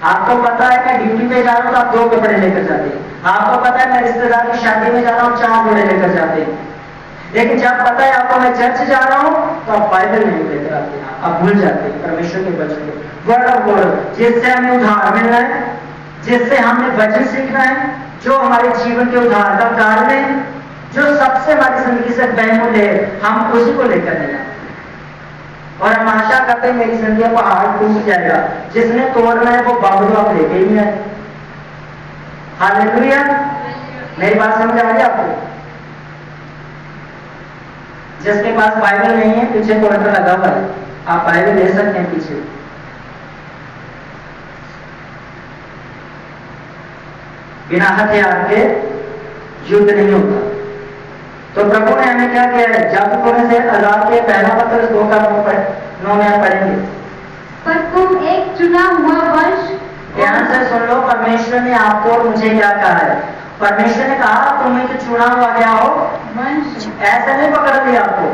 आपको पता है मैं ड्यूटी पे जा रहा हूं तो आप 2 कपड़े लेकर जाते हैं। आपको पता है मैं रिश्तेदार की शादी में जा रहा हूं 4 जोड़े लेकर जाते हैं। लेकिन जब पता है आपको मैं चर्च जा रहा हूं तो आप बाइबल नहीं लेकर आते, आप भूल जाते हैं परमेश्वर के वचन को, वर्ड ऑफ गॉड, जिससे हमें उद्धार मिलना है, जिससे हमने वचन सीखना है, जो हमारे जीवन के उद्धार का कारण है, जो सबसे हमारी जिंदगी से बहुमूल्य है, हम उसी को लेकर नहीं आते। और हम आशा करते हैं मेरी जिंदगी पहाड़ टूट जाएगा, जिसने तोड़ना है वो बाबू आप लेके ही है। हालेलुया। मेरी बात समझ आ रही है आपको? जिसके पास बाइबल नहीं है पीछे पोस्टर लगा हुआ है, आप बाइबल ले सकते हैं पीछे। बिना हथियार के युद्ध नहीं होता। तो प्रभु ने हमें क्या किया है? जादू टोने से आजाद के पहला पत्र 2 का 9 में पढ़ेंगे। पर तुम एक चुना हुआ वंश। ध्यान से सुन लो, परमेश्वर ने आपको और मुझे क्या कहा है? परमेश्वर ने कहा तुम एक चुना हुआ क्या हो? वंश। ऐसा नहीं पकड़ लिया आपको,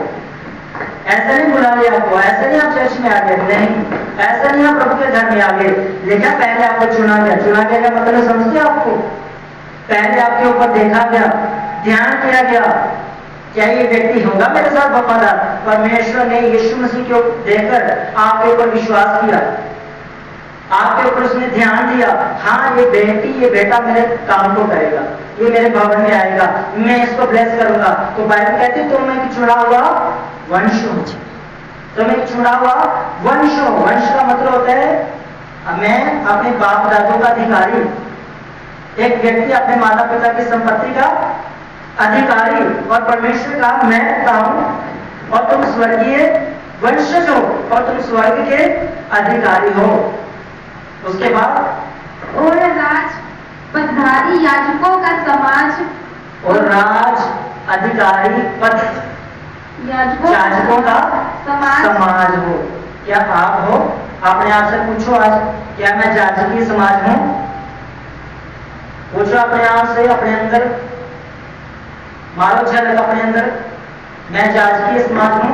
ऐसा नहीं बुला लिया आपको, ऐसा नहीं आप चर्च में आ गए, नहीं, ऐसा नहीं आप प्रभु के घर में आ गए। लेकिन पहले आपको चुना गया। चुना गया का मतलब समझते आपको? पहले आपके ऊपर देखा गया, ध्यान किया गया, क्या ये व्यक्ति होगा मेरे साथ वफादार? परमेश्वर ने यीशु मसीह को देखकर आपके ऊपर विश्वास किया, आपके ऊपर उसने ध्यान दिया, हाँ ये बेटी ये बेटा मेरे काम को करेगा, ये मेरे भवन में आएगा, मैं इसको ब्लेस करूंगा। तो बाइबल कहती तुम एक चुना हुआ वंश हो, तुम एक चुना हुआ वंश हो। वंश का मतलब होता है मैं अपने बाप दादों का अधिकारी, एक व्यक्ति अपने माता पिता की संपत्ति का अधिकारी, और परमेश्वर का मैं होता हूं, और तुम स्वर्गीय वंशज हो, और तुम स्वर्ग के अधिकारी हो। उसके बाद और राज पदधारी याजकों का समाज, और राज अधिकारी पद याजकों का समाज हो। क्या आप हो? अपने आप से पूछो आज, क्या मैं याजकीय समाज हूं? पूछो अपने आप से, अपने अंदर मारो झलक अपने अंदर, मैं याजकीय समाज हूं?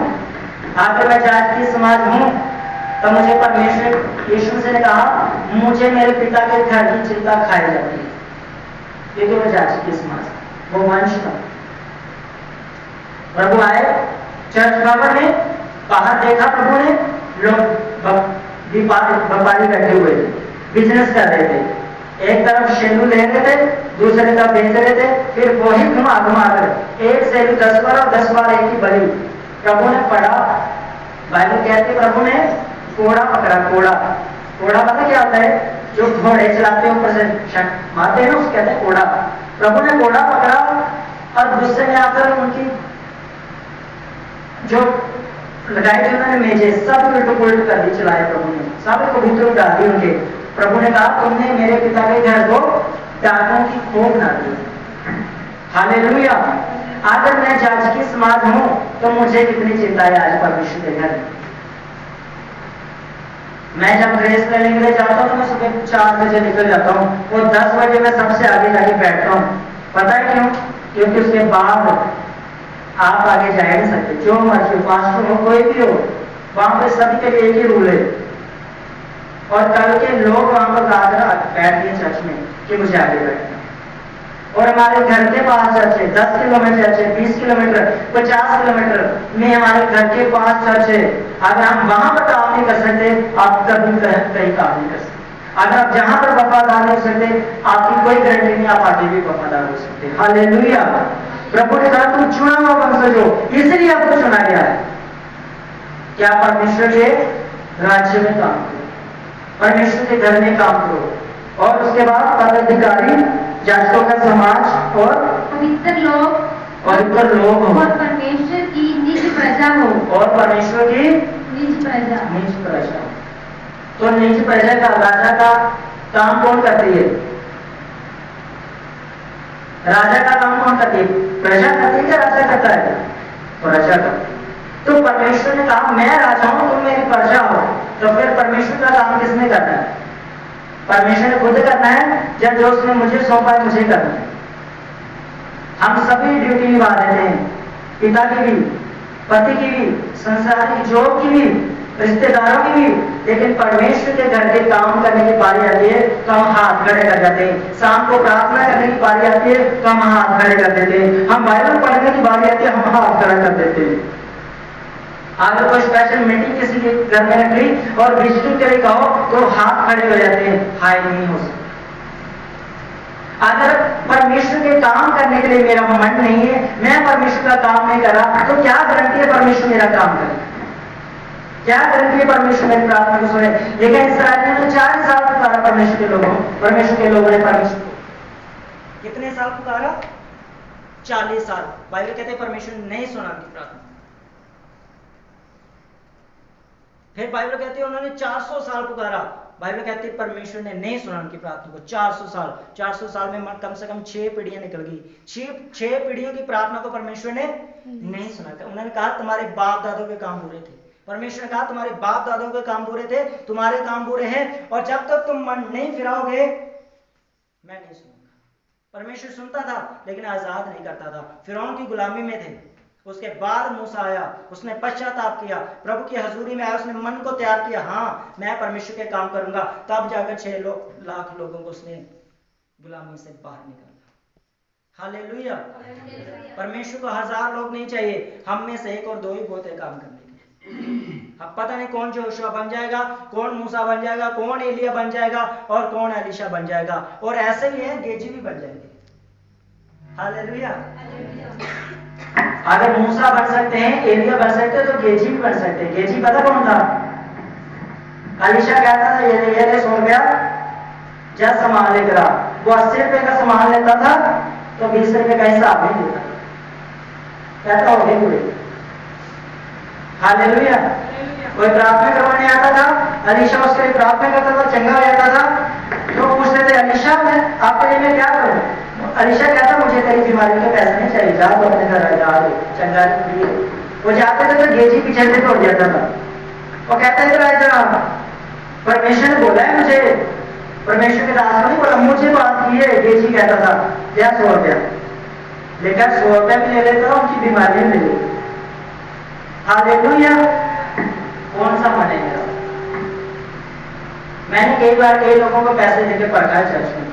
अगर मैं याजकीय समाज हूं तो मुझे परमेश्वर यीशु से ने कहा मुझे मेरे पिता के घर की चिंता खाई जाती है, ये तो मैं याजकीय समाज, वो वंश था। प्रभु आए चर्च भवन में, बाहर देखा प्रभु ने लोग व्यापारी बैठे हुए थे, बिजनेस कर रहे थे, एक तरफ शेलू ले रहे थे, दूसरे तरफ बेच रहे थे, फिर वही घुमा घुमा कर एक शेलू 10 बार और 10 बार एक ही बलि। प्रभु ने पढ़ा, बाइबल कहती प्रभु ने कोड़ा पकड़ा। कोड़ा कोड़ा पता क्या होता है? जो घोड़े चलाते हैं ऊपर से शक मारते हैं ना, उसको कहते हैं कोड़ा। प्रभु ने कोड़ा पकड़ा और गुस्से में आकर उनकी जो लगाई थी उन्होंने मेजे सब उल्ट पुलट कर दी, चलाए प्रभु ने, सब कबूतर डाल दी उनके। प्रभु ने कहा तुमने मेरे पिता के घर को डाकों की खोप बना दी। हालेलुया। अगर मैं याजकी समाज हूं तो मुझे कितनी चिंता है आज परमेश्वर के घर। मैं जब ड्रेस लेने के लिए जाता हूँ तो मैं सुबह 4 बजे निकल जाता हूँ और 10 बजे मैं सबसे आगे जाके बैठता हूँ। पता है क्यों? क्योंकि उसके बाद आप आगे जा नहीं सकते। जो मर्जी पास्टर हो, कोई भी हो, वहां पे सभी के लिए एक ही रूल है। और कल के लोग वहां पर रात बैठ गए चर्च में कि मुझे आगे बैठना। और हमारे घर के पास चर्च है, 10 किलोमीटर चर्च है, 20 किलोमीटर, 50 किलोमीटर में हमारे घर के पास चर्च है। अगर हम वहां पर काम नहीं कर सकते, आप कभी कहीं काम नहीं कर सकते। अगर आप जहां पर वफादार नहीं हो सकते, आपकी कोई गारंटी नहीं आप आगे भी वफादार हो सकते। हालेलुया। प्रभु ने कहा तुम चुना हुआ वंशज हो, इसलिए आपको चुना गया है। क्या परमेश्वर के राज्य में काम करो, परमेश्वर के घर में काम करो। और उसके बाद पदाधिकारी, याजकों का समाज और पवित्र लोग हो और परमेश्वर की निज प्रजा हो। और परमेश्वर की निज प्रजा। निज प्रजा। तो निज प्रजा का राजा का काम कौन करती है? राजा का काम कौन करती है? प्रजा करती है या राजा करता है? प्रजा करती है। तो परमेश्वर ने कहा मैं राजा हूं, तुम मेरी प्रजा हो। तो फिर परमेश्वर का काम किसने करना है? परमेश्वर ने खुद करना है, जब जो उसने मुझे सौंपा है मुझे करना है। हम सभी ड्यूटी निभा देते हैं, पिता की भी, पति की भी, संसार की जॉब की भी, रिश्तेदारों की भी, लेकिन परमेश्वर के घर के काम करने की बारी आती है तो हम हाथ खड़े कर जाते हैं। शाम को प्रार्थना करने की बारी आती है तो हम हाथ खड़े कर देते हैं। हम बाइबल पढ़ने की बारी आती है हम हाथ खड़ा कर देते हैं। अगर कोई स्पेशल मीटिंग किसी के घर में रख ली और विजिटिंग के लिए कहो तो हाथ खड़े हो जाते हैं, हाय नहीं हो सकता। अगर परमेश्वर के काम करने के लिए मेरा मन नहीं है, मैं परमेश्वर का काम नहीं कर रहा, तो क्या गारंटी है परमेश्वर मेरा काम करे? क्या गारंटी है परमेश्वर मेरी प्रार्थना को सुने? लेकिन इस्राएलियों ने 40 साल पुकारा परमेश्वर के लोगों ने परमेश्वर को कितने साल पुकारा? 40 साल। बाइबल कहते हैं परमेश्वर ने नहीं सुना उनकी प्रार्थना। फिर बाइबल कहती है उन्होंने 400 साल पुकारा। बाइबल कहती है परमेश्वर ने नहीं सुना उनकी प्रार्थना को। 400 साल में कम से कम 6 पीढ़ियां निकल गई। 6 पीढ़ियों की प्रार्थना को परमेश्वर ने नहीं सुना। उन्होंने कहा तुम्हारे बाप दादों के काम पूरे थे। परमेश्वर ने कहा तुम्हारे बाप दादों के काम पूरे थे, तुम्हारे काम पूरे हैं, और जब तक तुम मन नहीं फिराओगे मैं नहीं सुनूंगा। परमेश्वर सुनता था लेकिन आजाद नहीं करता था। फिरौन की गुलामी में थे। उसके बाद मूसा आया, उसने पश्चाताप किया, प्रभु की हजूरी में आया, उसने मन को तैयार किया, हाँ मैं परमेश्वर के काम करूंगा। तब जाकर 6 लाख लोगों को उसने गुलामी से बाहर निकाला। हालेलुया। परमेश्वर को 1000 लोग नहीं चाहिए, हम में से 1 और 2 ही बहुत है काम करने के। अब पता नहीं कौन जोशुआ बन जाएगा, कौन मूसा बन जाएगा, कौन एलिया बन जाएगा और कौन एलीशा बन जाएगा, और ऐसे ही है गेजी भी बन जाएंगे। हालेलुया। अगर मूसा बन सकते हैं, एलिया बन सकते हैं, तो गेजी भी बन सकते हैं। गेजी पता कौन था? एलीशा कहता था ये ले 100 रुपया जा सामान लेकर आ। वो 80 रुपए का सामान लेता था तो 20 रुपए का हिसाब नहीं देता, कहता हो गए पूरे। हालेलुया। कोई प्रार्थना करवाने आता था, एलीशा उसके लिए प्रार्थना करता था, चंगा हो जाता था। तो पूछते थे एलीशा आपके लिए मैं क्या करूं? एलीशा कहता मुझे तेरी बीमारी के पैसे नहीं चाहिए, जा तो अपने घर जा दे, चंगा लिए। वो जाते थे तो गेजी पीछे से तोड़ जाता था। वो कहता है परमेश्वर ने बोला है मुझे, परमेश्वर के दास ने बोला, मुझे बात की है। गेजी कहता था क्या 100 रुपया लेकर 100 रुपया भी ले लेता, उनकी बीमारी में ले। हालेलुया। कौन सा मन है मेरा? मैंने कई बार कई लोगों को पैसे देके परखा है चर्च में।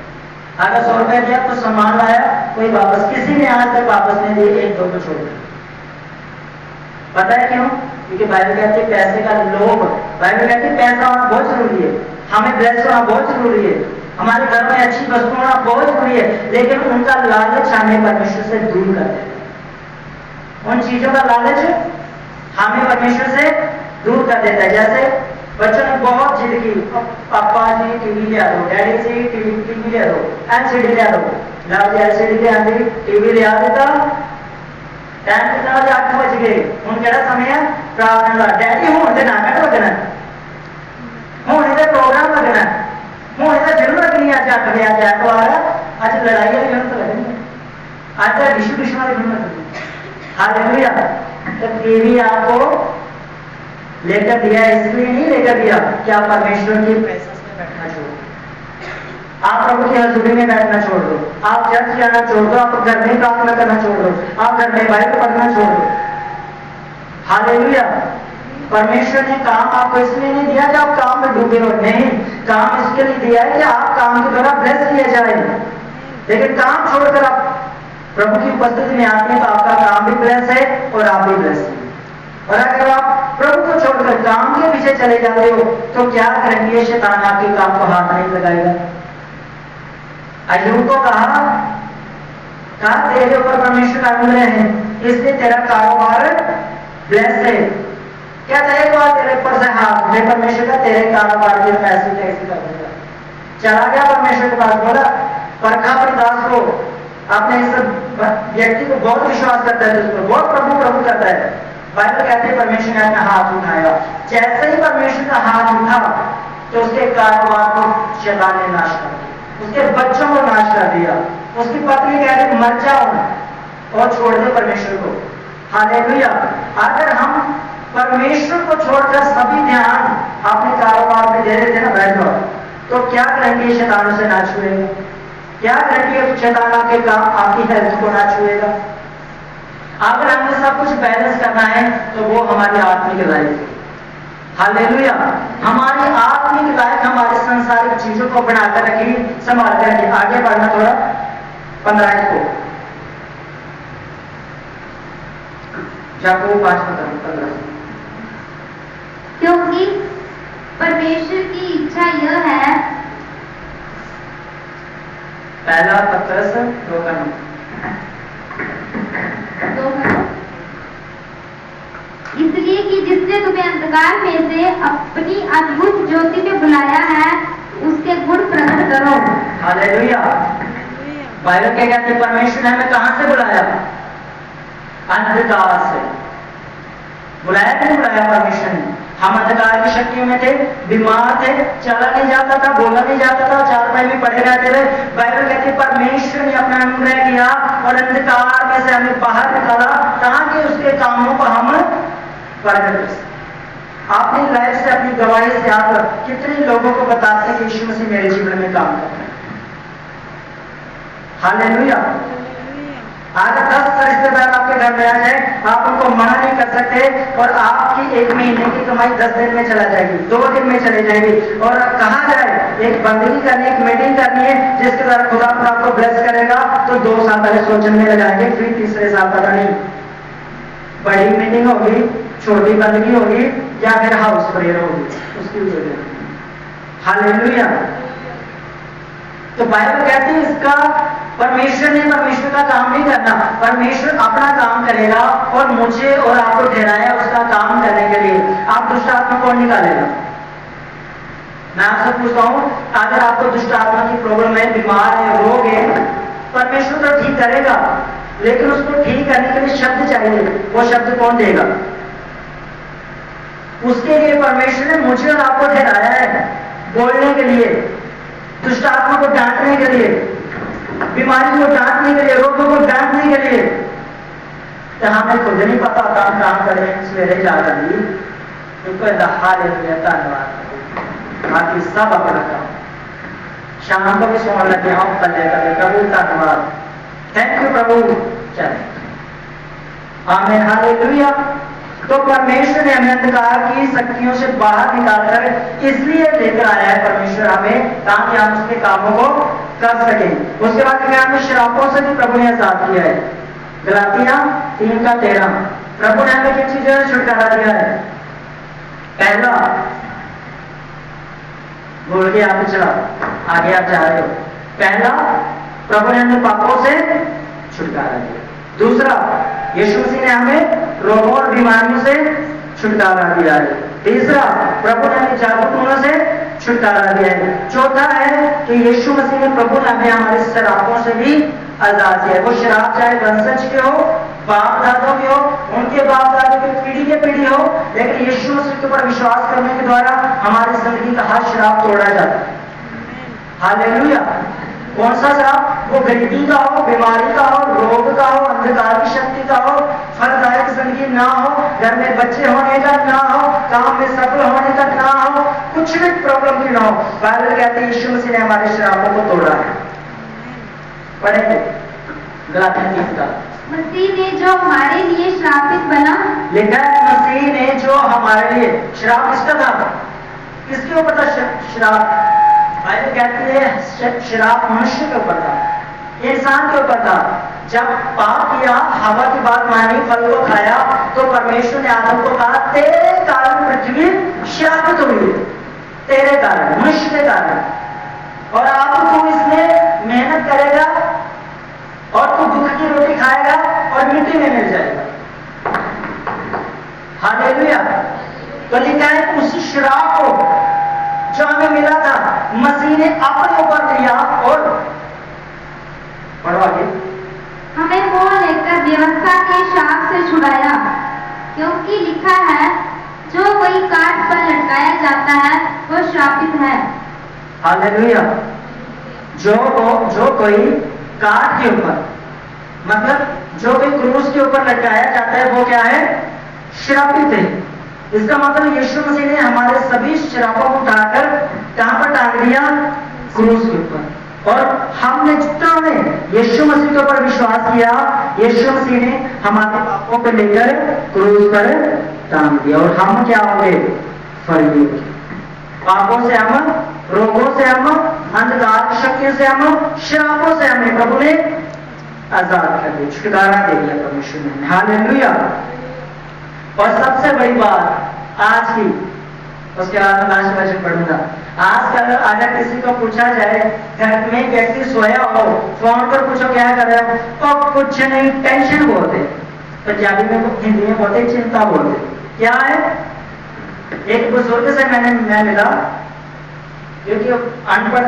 अगर 100 रुपया दिया तो सामान लाया, कोई वापस, किसी ने आज तक वापस नहीं दिए, 1-2 को छोड़ दिया। पता है क्यों? क्योंकि बाइबल कहती है पैसे का लोभ। बाइबल कहती है पैसा होना बहुत जरूरी है, हमें ब्लेस होना बहुत जरूरी है, हमारे घर में अच्छी वस्तु होना बहुत जरूरी है, लेकिन उनका लालच हमें परमेश्वर से दूर कर देता है। उन चीजों का लालच हमें परमेश्वर से दूर कर देता है। जैसे बच्चों ने बहुत जिद की, पापा जी टीवी ले आ दो, डैडी जी टीवी ले आ दो, एलसीडी ले आ दो, लाओ एलसीडी ले आंदी, टीवी ले आ देता। टाइम कितना बजे? 8 बज गए। हूँ केड़ा समय है? प्रार्थना का। डैडी हूँ तो नाटक लगना, हूँ तो प्रोग्राम लगना, हूँ तो फिल्म लगनी। अज 8 बजे अज ऐतवार है, अज लड़ाई वाली फिल्म तो लगनी है, अज तो विश्व विश्व वाली फिल्म लगनी। हालेलुया। तो टीवी आपको लेकर दिया, इसलिए नहीं लेकर दिया कि आप परमेश्वर की प्रेजेंस में बैठना छोड़ दो, आप प्रभु की हजूरी में बैठना छोड़ दो, आप चर्च जाना छोड़ दो, आप घर में प्रार्थना करना छोड़ दो, आप घर में बाइबल पढ़ना छोड़ दो। हालेलुया। परमेश्वर ने काम आपको इसलिए नहीं दिया कि आप काम में डूबे हो, नहीं, काम इसके लिए दिया है कि आप काम के द्वारा ब्लेस किए जाए। लेकिन काम छोड़कर आप प्रभु की उपस्थिति में आते हैं तो आपका काम भी ब्लेस है और आप भी ब्लेस है। और अगर आप प्रभु को छोड़कर काम के पीछे चले जाते हो तो क्या गारंटी है शैतान आपके काम को हाथ नहीं लगाएगा? अय्यूब को कहा तेरे ऊपर परमेश्वर का अनुग्रह है, इसलिए तेरा कारोबार ब्लेस है। क्या तेरे तेरे ऊपर से हाथ उठे परमेश्वर का, तेरे कारोबार की ऐसी कैसी कर देगा। चला गया परमेश्वर के पास, बोला परखा अपने दास को, अपने इस व्यक्ति को बहुत विश्वास करता है, उसको बहुत प्रभु प्रभु करता है। बाइबल कहते हैं परमेश्वर ने अपना हाथ उठाया, जैसे ही परमेश्वर का हाथ उठा तो उसके कारोबार को शैतान ने नाश कर दिया, उसके बच्चों को नाश कर दिया। उसकी पत्नी कहते मर जाओ और छोड़ दे परमेश्वर को। हालेलुया। अगर हम परमेश्वर को छोड़कर सभी ध्यान अपने कारोबार पे दे देते ना बैठो, तो क्या गारंटी शैतान से ना छुएगा? क्या गारंटी है शैतान आपके काम आपकी हेल्थ को ना छुएगा? अगर हमें सब कुछ बैलेंस करना है तो वो हमारी आत्मिक लाइफ है। हालेलुया। हमारी आत्मिक लाइफ हमारे संसारिक चीजों को बनाकर रखी, संभाल कर रखी। आगे बढ़ना थोड़ा 15 को याकूब 5:15। क्योंकि परमेश्वर की इच्छा यह है, पहला पत्रस 2:9, इसलिए कि जिसने तुम्हें अंधकार में से अपनी अद्भुत ज्योति में बुलाया है उसके गुण प्रकट करो। हालेलुया। बाइबल क्या कहते हैं? परमेश्वर ने हमें कहां से बुलाया? अंधकार से। बुलाया नहीं बुलाया परमेश्वर ने? हम अंधकार की शक्तियों में थे, बीमार थे, चला नहीं जाता था, बोला नहीं जाता था, चारपाई में पड़े रहते थे। बाइबल कहती है परमेश्वर ने अपना अनुग्रह किया और अंधकार में से हमें बाहर निकाला ताकि उसके कामों को हम प्रकट कर सकें। अपनी लाइफ से, अपनी गवाही से आप कितने लोगों को बताते हैं कि यीशु मसीह मेरे जीवन में काम कर रहे हैं? हालेलुया। अगर 10 रिश्तेदार आपके घर में आ जाए, आप उनको मना नहीं कर सकते और आपकी 1 महीने की कमाई 10 दिन में चला जाएगी, 2 दिन में चले जाएगी। और कहा जाए एक बंदगी करनी, एक मीटिंग करनी है जिसके द्वारा खुदा आपको ब्लेस करेगा, तो 2 साल पहले सोचने में लगाएंगे, फिर तीसरे साल पता नहीं बड़ी मीटिंग होगी, छोटी बंदगी होगी या फिर हाउस प्रेयर होगी, उसकी वजह। हालेलुया। तो बाइबल कहती है इसका परमेश्वर ने परमेश्वर का काम नहीं करना, परमेश्वर अपना काम करेगा और मुझे और आपको ठहराया उसका काम करने के लिए। आप दुष्ट आत्मा कौन निकालेगा? मैं आपसे पूछता हूं, अगर आपको दुष्ट आत्मा की प्रॉब्लम है, बीमार है, रोग है, परमेश्वर तो ठीक करेगा, लेकिन उसको ठीक करने के लिए शब्द चाहिए। वो शब्द कौन देगा? उसके लिए परमेश्वर ने मुझे और आपको ठहराया है बोलने के लिए, दुष्ट आत्मा को डांटने के लिए, बीमारी को डांटने के लिए, रोगों को डांटने के लिए। तो हमें खुद नहीं पता काम करें सवेरे जाकर भी, क्योंकि धन्यवाद, बाकी सब अपना काम शाम को भी सोने लगे हम कर ले प्रभु धन्यवाद, थैंक यू प्रभु। चले आमीन। हालेलुया। तो परमेश्वर ने हमें अंधकार की शक्तियों से बाहर निकालकर इसलिए लेकर आया है परमेश्वर हमें, ताकि हम उसके कामों को कर सकें। उसके बाद हमें श्रापों से भी प्रभु ने आजाद किया है। गलातिया 3:13 प्रभु ने हमें किन चीजों से छुटकारा दिया है? पहला भूल के आप चला आगे आप जा रहे हो। पहला, प्रभु ने हमें पापों से छुटकारा दिया। दूसरा, यीशु मसीह ने हमें रोगों और बीमारियों से छुटकारा दिया है। तीसरा, प्रभु ने हमें जादू टोनों से छुटकारा दिया है। चौथा है कि यीशु मसीह ने प्रभु ने हमें हमारे शराबों से भी आजाद किया है। वो शराब चाहे वंशज के हो, बाप दादों के हो, उनके बाप दादों की पीढ़ी के पीढ़ी हो, लेकिन यीशु मसीह के ऊपर विश्वास करने के द्वारा हमारी जिंदगी का हर शराब तोड़ा जाता है। हालेलुया। कौन सा शराब? वो गरीबी का हो, बीमारी का हो, रोग का हो, अंधकार की शक्ति का हो, फलदायक जिंदगी ना हो, घर में बच्चे होने का ना हो, काम में सफल होने का ना हो, कुछ भी प्रॉब्लम की ना हो, बाइबल कहते हैं यीशु मसीह ने हमारे शराबों को तोड़ा है। पढ़ेंगे गलातियों 3 का। मसीह ने जो हमारे लिए श्रापित बना, लिखा है मसीह ने जो हमारे लिए, श्राप किसका था? किसके ऊपर था श्राप? बाइबल कहती है श्राप मनुष्य के ऊपर था, इंसान के ऊपर था। जब पाप किया, हवा की बात मानी, फल को खाया, तो परमेश्वर ने आदम को कहा तेरे कारण पृथ्वी श्रापित हुई, तेरे कारण, मनुष्य के कारण। और अब तू इसमें मेहनत करेगा और तू दुख की रोटी खाएगा और मिट्टी में मिल जाएगा। हालेलुया। तो लिखा है उस श्राप को जो हमें मिला था मसीह ने अपने ऊपर लिया और पढ़ो आगे। हमें मोह लेकर व्यवस्था के शाप से छुड़ाया, क्योंकि लिखा है जो कोई काट पर लटकाया जाता है वो श्रापित है। हालेलुया। जो कोई काट के ऊपर, मतलब जो कोई क्रूस के ऊपर लटकाया जाता है वो क्या है? श्रापित है। इसका मतलब यीशु मसीह ने हमारे सभी श्रापों को उठाकर कहां पर टांग दिया? क्रूस के ऊपर। और हमने जितना ने यीशु मसीह के ऊपर विश्वास किया, यीशु मसीह ने हमारे पापों को लेकर क्रूस पर टांग दिया और हम क्या होंगे? फरियों के। पापों से हम, रोगों से हम, अंधकार की शक्तियों से हम, श्रापों से हमें प्रभु ने आजाद कर दिया, छुटकारा दे दिया परमेश्वर ने। हालेलुया। और सबसे बड़ी बात आज की, उसके बाद मैं लास्ट वचन पढ़ूंगा। आजकल अगर किसी को पूछा जाए, घर में व्यक्ति सोया हो, फोन पर पूछो क्या कर रहे हो, और कुछ नहीं, टेंशन बोलते। पंजाबी में, हिंदी में बोलते चिंता बोलते। क्या है? एक बुजुर्ग से मैं मिला, क्योंकि अनपढ़,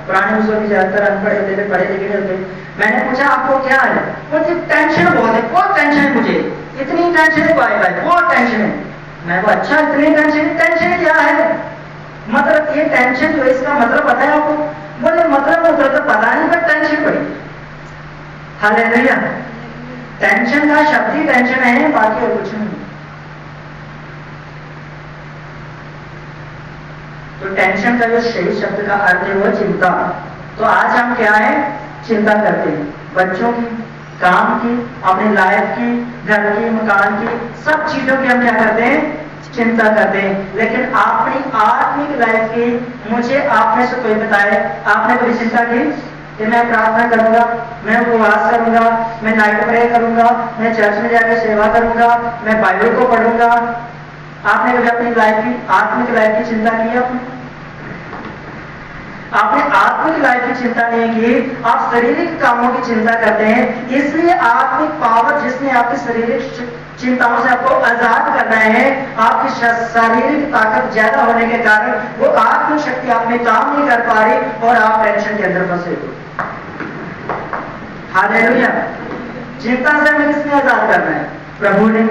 पुराने बुजुर्ग ज्यादातर अनपढ़ होते थे, पढ़े लिखे होते। मैंने पूछा आपको क्या है? मुझे टेंशन बहुत है, बहुत टेंशन है, मुझे इतनी टेंशन है भाई, बहुत टेंशन है। मैं को अच्छा इतनी टेंशन क्या है? मतलब ये टेंशन जो इसका मतलब पता है आपको? बोले मतलब तो पता नहीं, पर टेंशन पड़ी। हालेलुया। टेंशन का शब्द ही टेंशन है, बाकी और कुछ नहीं। तो टेंशन का जो सही शब्द का अर्थ है वो चिंता। तो आज हम क्या है? चिंता करते हैं, बच्चों की, काम की, अपनी लाइफ की, घर की, मकान की, सब चीजों की हम क्या करते हैं? चिंता करते हैं। लेकिन अपनी आत्मिक लाइफ की मुझे आप में से कोई बताए, आपने कभी चिंता की कि मैं प्रार्थना करूंगा, मैं उपवास करूंगा, मैं नाइट प्रे करूंगा, मैं चर्च में जाकर सेवा करूंगा, मैं बाइबल को पढ़ूंगा? आपने कभी अपनी लाइफ की, आत्मिक लाइफ की चिंता की? आपने आत्मिक लाइफ की चिंता नहीं की, आप शारीरिक कामों की चिंता करते हैं। इसलिए आत्मिक पावर जिसने आपकी शारीरिक चिंताओं से आपको आजाद करना है, आपकी शारीरिक ताकत ज्यादा होने के कारण वो आत्मिक शक्ति आप में काम नहीं कर पा रही और आप टेंशन के अंदर फंसे हो। हालेलुया। चिंता से हमें किसने आजाद करना है? प्रभु ने।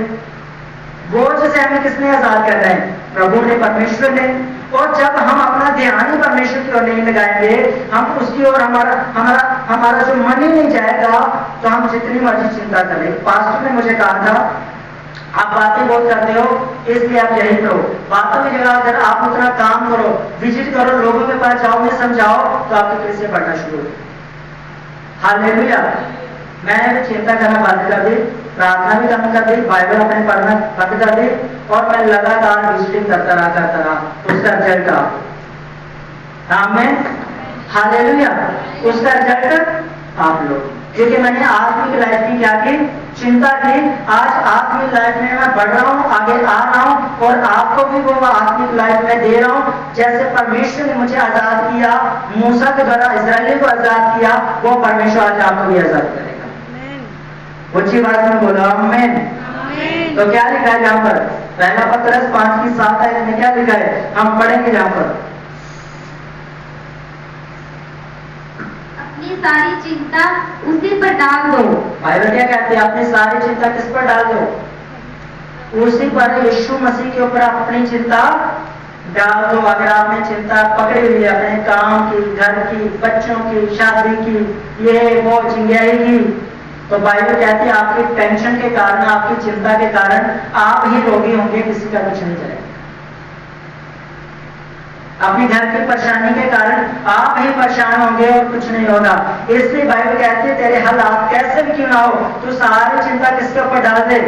बोझ से हमें किसने आजाद करना है? प्रभु ने, परमेश्वर ने। और जब हम अपना ध्यान ही परमेश्वर की ओर नहीं लगाएंगे, हम उसकी ओर हमारा जो मन ही नहीं जाएगा, तो हम जितनी मर्जी चिंता करें। पास्टर ने मुझे कहा था आप बातें बहुत करते हो, इसलिए आप यही करो, बातों की जगह अगर आप उतना काम करो, विजिट करो, लोगों के पास जाओ, में समझाओ, तो आपकी कैसे बढ़ना शुरू हो। हालेलुया। मैंने भी चिंता करना बंद कर दी, प्रार्थना भी कम कर दी, बाइबल अपने पढ़ना बंद कर दी, और मैं लगातार विजिटिंग करता रहा। उसका रिजल्ट आमेन। हालेलुया। उसका रिजल्ट आप लोग। क्योंकि मैंने आत्मिक लाइफ की क्या की, चिंता की। आज आत्मिक लाइफ में मैं बढ़ रहा हूँ, आगे आ रहा हूँ और आपको भी वो आत्मिक लाइफ में दे रहा हूँ। जैसे परमेश्वर ने मुझे आजाद किया, मूसा के द्वारा इस्राएलियों को आजाद किया, वो परमेश्वर आज आपको भी आजाद करेगा। ऊंची बात में बोला आमीन। तो क्या लिखा है यहाँ पर, पहला पत्रस 5:7 में क्या लिखा है, हम पढ़ेंगे यहाँ पर। अपनी सारी चिंता उसी पर डाल दो। बाइबल क्या कहते हैं, अपनी सारी चिंता किस पर डाल दो, उसी पर, यीशु मसीह के ऊपर अपनी चिंता डाल दो। अगर आपने चिंता पकड़ी हुई है अपने काम की, घर की, बच्चों की, शादी की, ये वो चिंगाई की, तो बाइबल कहती है आपकी टेंशन के कारण, आपकी चिंता के कारण आप ही रोगी होंगे, किसी का कुछ नहीं चलेगा। अपनी घर की परेशानी के कारण आप ही परेशान होंगे और कुछ नहीं होगा। इसलिए बाइबल कहती है तेरे हालात कैसे भी क्यों ना हो, तू सारी चिंता किसके ऊपर डाल दे।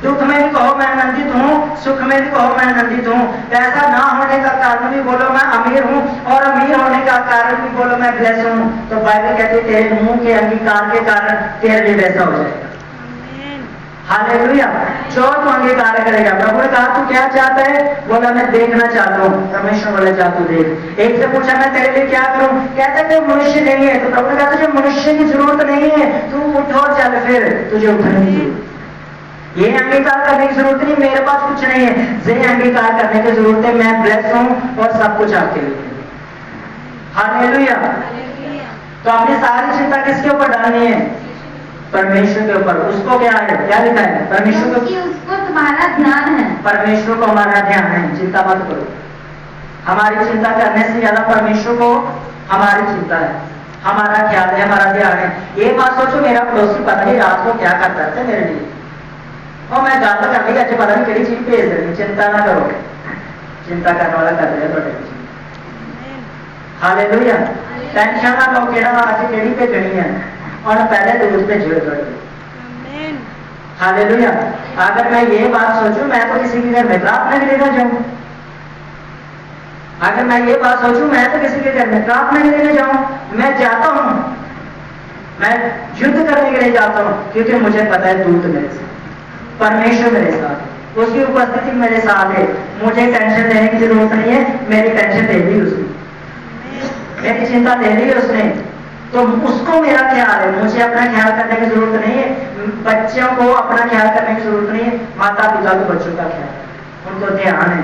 दुख में भी कहो मैं आनंदित हूँ, सुख में भी कहो मैं आनंदित हूँ। पैसा ना होने का कारण भी बोलो मैं अमीर हूँ, और अमीर होने का कारण भी बोलो मैं ब्लेस हूँ। तो बाइबल कहती है तेरे मुंह के अंगीकार के कारण तेरे लिए वैसा हो जाएगा। हालेलुया। जो तू अंगीकार करेगा, प्रभु ने कहा तू क्या चाहता है, बोला मैं देखना चाहता हूँ। परमेश्वर बोला जा तू देख। एक से पूछा मैं तेरे लिए क्या करूँ, कहता है तू मनुष्य नहीं है। तो प्रभु ने कहा तुझे मनुष्य की जरूरत नहीं है, तू उठ और चल, फिर तुझे उठने की जरूरत। ये अंगीकार करने की जरूरत नहीं, मेरे पास कुछ नहीं है, ये अंगीकार करने की जरूरत है, मैं ब्लेस हूँ और सब कुछ आपके लिए। हालेलुया। तो अपनी सारी चिंता किसके ऊपर डालनी है, परमेश्वर के ऊपर। उसको क्या है, क्या लिखा है, परमेश्वर को, क्योंकि उसको तुम्हारा ध्यान है। परमेश्वर को हमारा ध्यान है, चिंता मत करो। हमारी चिंता करने से ज्यादा परमेश्वर को हमारी चिंता है, हमारा ख्याल है, हमारा ध्यान है। ये बात सोचो, मेरा पड़ोसी पता नहीं रात को क्या करता है मेरे लिए, और मैं गल कर ली, अच्छे पता नहीं कड़ी चीज भेज देनी। चिंता ना करो, चिंता करने वाला कर दिया थोड़े। हालेलुया। टेंशन ना लो केड़ा आज केड़ी भेजनी है, और पहले दूध पे जुड़ गए। हालेलुया। अगर मैं ये बात सोचूं मैं तो किसी के घर में प्रार्थना के लिए ना जाऊं, अगर मैं ये बात सोचूं मैं तो किसी के घर में प्रार्थना के लिए जाऊं, मैं जाता हूं, मैं युद्ध करने के लिए जाता हूं, क्योंकि मुझे पता है दूत मेरे साथ, परमेश्वर मेरे साथ है, उसकी उपस्थिति मेरे साथ है। मुझे टेंशन लेने की जरूरत नहीं है, मेरी टेंशन ले ली उसने, मेरी चिंता ले ली उसने, तो उसको मेरा ख्याल है, मुझे अपना ख्याल करने की जरूरत नहीं है। बच्चों को अपना ख्याल करने की जरूरत नहीं है, माता पिता को बच्चों का ख्याल है, उनको ध्यान है।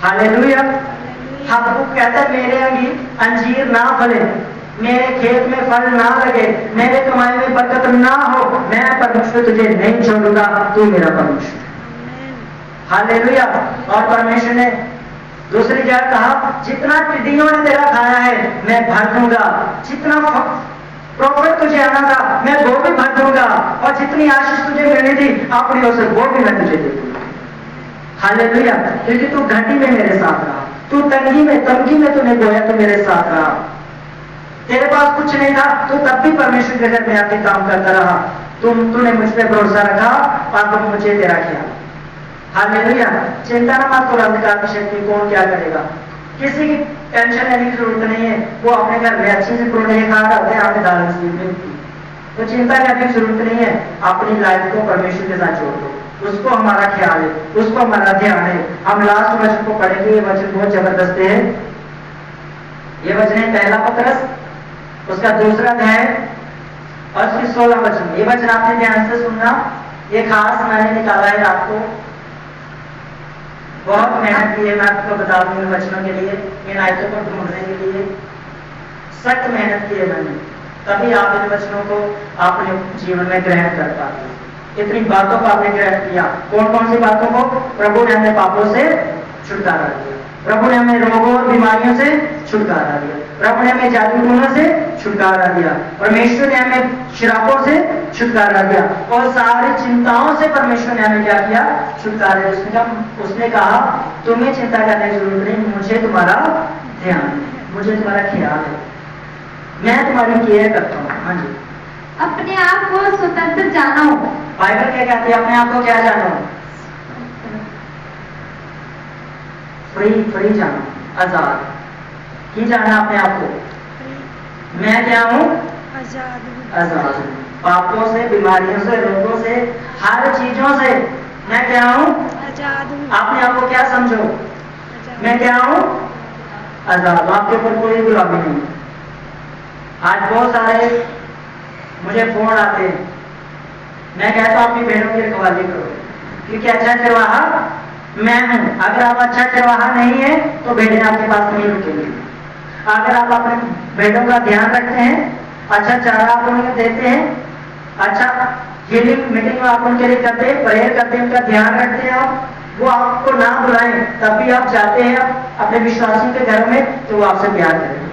हालेलुया। हबक्कुक कहता है मेरे अंजीर ना फले, मेरे खेत में फल ना लगे, मेरे कमाई में बरकत ना हो, मैं परमेश्वर तुझे नहीं छोड़ूंगा, तू मेरा परमेश्वर। हालेलुया। और परमेश्वर ने दूसरी जगह कहा जितना टिड्डियों ने तेरा खाया है मैं भर दूंगा, जितना प्रॉफिट तुझे आना था मैं वो भी भर दूंगा, और जितनी आशीष तुझे मिलनी थी अपनी ओर से वो भी मैं तुझे दे दूंगा। हालेलुया। क्योंकि तू घटी में मेरे साथ रहा, तू तंगी में तूने बोया, तू मेरे साथ रहा। तेरे पास कुछ नहीं था, तू तब भी परमेश्वर के घर में आके काम करता रहा, तूने मुझ पे भरोसा रखा और तुम मुझे तेरा किया। हालेलुया। चिंता न मत करो, अंधकार की शक्ति कौन क्या करेगा, किसी की टेंशन लेने की जरूरत नहीं है। वो अपने घर में अच्छी से परोठे खा रहे हैं, आपने दाल नसीब नहीं की, तो चिंता करने की जरूरत नहीं है। अपनी लाइफ को परमेश्वर के साथ जोड़ दो, उसको हमारा ख्याल है, उसको हमारा ध्यान है। हम लास्ट वचन को पढ़ेंगे, ये वचन बहुत जबरदस्त है। ये वचन है पहला पत्रस उसका दूसरा अध्याय और उसकी 16 वचन। ये वचन आपने ध्यान से सुनना, ये खास मैंने निकाला है रात को, बहुत मेहनत की है, मैं आपको बता दूं इन वचनों के लिए, इन आयतों को ढूंढने के लिए सख्त मेहनत की है मैंने, तभी आप इन वचनों को अपने जीवन में ग्रहण कर पाते। इतनी बातों को आपने ग्रहण किया, कौन कौन सी बातों को, प्रभु ने हमें पापों से छुटकारा दिया, प्रभु ने हमें रोगों और बीमारियों से छुटकारा दिया, प्रभु ने हमें जादू टोनों से छुटकारा दिया, परमेश्वर ने हमें शराबों से छुटकारा दिया, और सारी चिंताओं से परमेश्वर ने हमें क्या किया, छुटकारा दिया। उसने कहा तुम्हें चिंता करने की जरूरत नहीं, मुझे तुम्हारा ध्यान है, मुझे तुम्हारा ख्याल है, मैं तुम्हारी केयर करता हूँ। हाँ जी। अपने आप को स्वतंत्र जानो। बाइबल क्या कहती है, अपने आप को क्या जानो, फ्री जानो, आजाद ही जाना अपने आप को। मैं क्या हूं, आजाद हूँ। आजाद हूँ। पापों से, बीमारियों से, रोगों से, हर चीजों से मैं क्या हूँ? आजाद हूँ। आपने आपको क्या समझो? आजाद। मैं क्या हूँ? आजाद। आपके ऊपर कोई गुलामी नहीं। आज बहुत सारे मुझे फोन आते हैं, मैं कहता हूं अपनी बहनों की रखवाली करो, क्योंकि अच्छा चरवाहा मैं हूं। अगर आप अच्छा चरवाहा नहीं है तो भेड़ें आपके पास नहीं रुकेंगी। अगर आप अपने भेड़ों का ध्यान रखते हैं, अच्छा चारा आप उन्हें देते हैं, अच्छा हीलिंग मीटिंग आप उनके लिए करते हैं, प्रेयर करते हैं, उनका ध्यान रखते हैं, आप वो आपको ना बुलाएं तब भी आप जाते हैं अपने विश्वासियों के घरों में, तो वो आपसे प्यार करेंगे।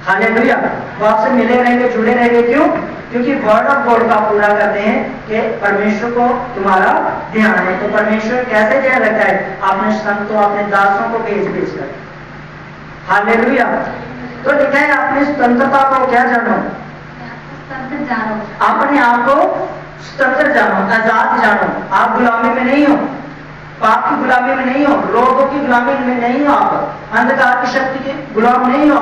हालेलुया। वो आपसे मिले रहेंगे, जुड़े रहेंगे। क्यों? क्योंकि वर्ड ऑफ गॉड का पूरा करते हैं कि परमेश्वर को तुम्हारा ध्यान है। तो परमेश्वर कैसे ध्यान रखता है? अपने संतों, अपने दासों को भेज कर। हालेलुया। तो लिखा है अपनी स्वतंत्रता को क्या जानो? स्वतंत्र जानो। अपने आप को स्वतंत्र जानो, आजाद जानो। आप गुलामी में नहीं हो, पाप की गुलामी में नहीं हो, रोगों की गुलामी में नहीं हो, आप अंधकार की शक्ति के गुलाम नहीं हो।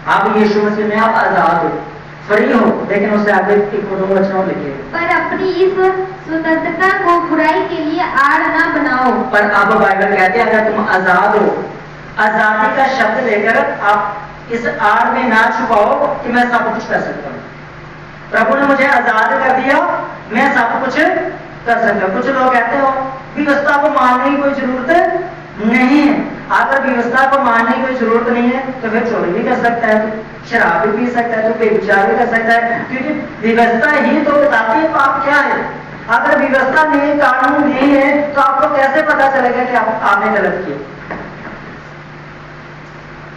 आप यीशु मसीह में आप आजाद हो, फ्री हो। लेकिन उससे आगे एक दो वचनों लिखे, पर अपनी इस स्वतंत्रता को बुराई के लिए आड़ ना बनाओ। पर अब बाइबल कहते हैं अगर तुम आजाद हो, आजादी का शब्द लेकर आप इस आड़ में ना छुपाओ कि मैं सब कुछ कर सकता हूं। प्रभु ने मुझे आजाद कर दिया, मैं सब कुछ कर सकता हूं। कुछ लोग कहते हो व्यवस्था को मानने की कोई जरूरत नहीं है। अगर व्यवस्था को मानने की कोई जरूरत नहीं है तो फिर चोरी भी कर सकता है, तो शराब भी पी सकता है, तो बेविचार भी कर सकता है, क्योंकि व्यवस्था ही तो बताती है पाप क्या है। अगर व्यवस्था नहीं, कानून नहीं है, तो आपको कैसे पता चलेगा कि आपने गलत किया?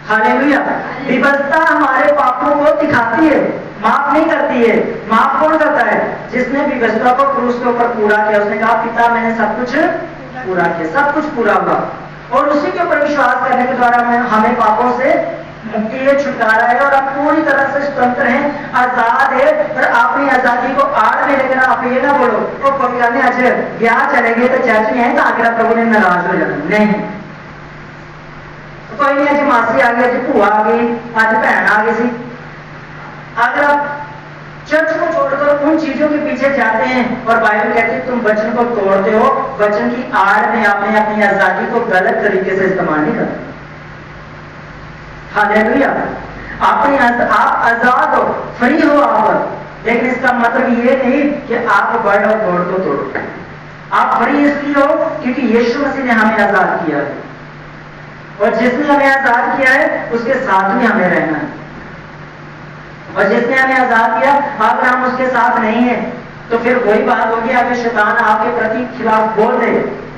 हालेलुया। व्यवस्था हमारे पापों को दिखाती है, माफ नहीं करती है। माफ कौन करता है? जिसने व्यवस्था को क्रूस के ऊपर पूरा किया। उसने कहा पिता मैंने सब कुछ पूरा किया, सब कुछ पूरा हुआ, और उसी के ऊपर विश्वास करने के द्वारा हमें पापों से मुक्ति है, छुटकारा है, और आप पूरी तरह से स्वतंत्र हैं, आजाद है। और अपनी आजादी को आड़ में लेकर आप ये ना बोलो तो कोई कहने अच्छे ब्याह चलेंगे तो चाची है तो आगे प्रभु ने नाराज हो जाना। नहीं, कोई नहीं, अज मासी आ गई, अज भूआ आ गई, अज भैन आ गई सी। अगर आप चर्च को छोड़कर उन चीजों के पीछे जाते हैं और बाइबल कहती है तुम वचन को तोड़ते हो, वचन की आड़ में आपने अपनी आजादी को गलत तरीके से इस्तेमाल नहीं करते। हालेलुया। आप आजाद हो, फ्री हो आप, लेकिन इसका मतलब ये नहीं कि आप वर्ड ऑफ गॉड को तोड़ो। आप फ्री इसलिए हो क्योंकि यीशु मसीह ने हमें आजाद किया है, और जिसने हमें आजाद किया है उसके साथ ही हमें रहना है। और जिसने हमें आजाद किया, अगर हम उसके साथ नहीं है तो फिर वही बात होगी, अगर शैतान आपके प्रति खिलाफ बोल दे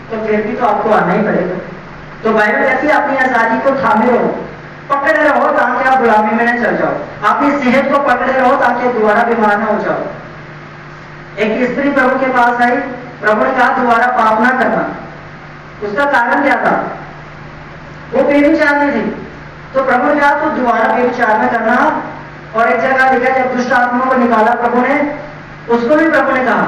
तो फिर भी तो आपको आना ही पड़ेगा। तो बाइबल कहती है अपनी आजादी को थामे रहो, पकड़े रहो ताकि आप गुलामी में न चल जाओ। अपनी सेहत को पकड़े रहो ताकि दोबारा बीमार न हो जाओ। एक स्त्री प्रभु के पास आई, प्रभु ने कहा दोबारा पाप ना करना। उसका कारण क्या था? वो बेविचार में थी। तो प्रभु ने कहा तो दोबारा बेविचार न करना। और एक जगह लिखा जब दुष्ट आत्माओं को निकाला प्रभु ने, उसको भी प्रभु ने कहा,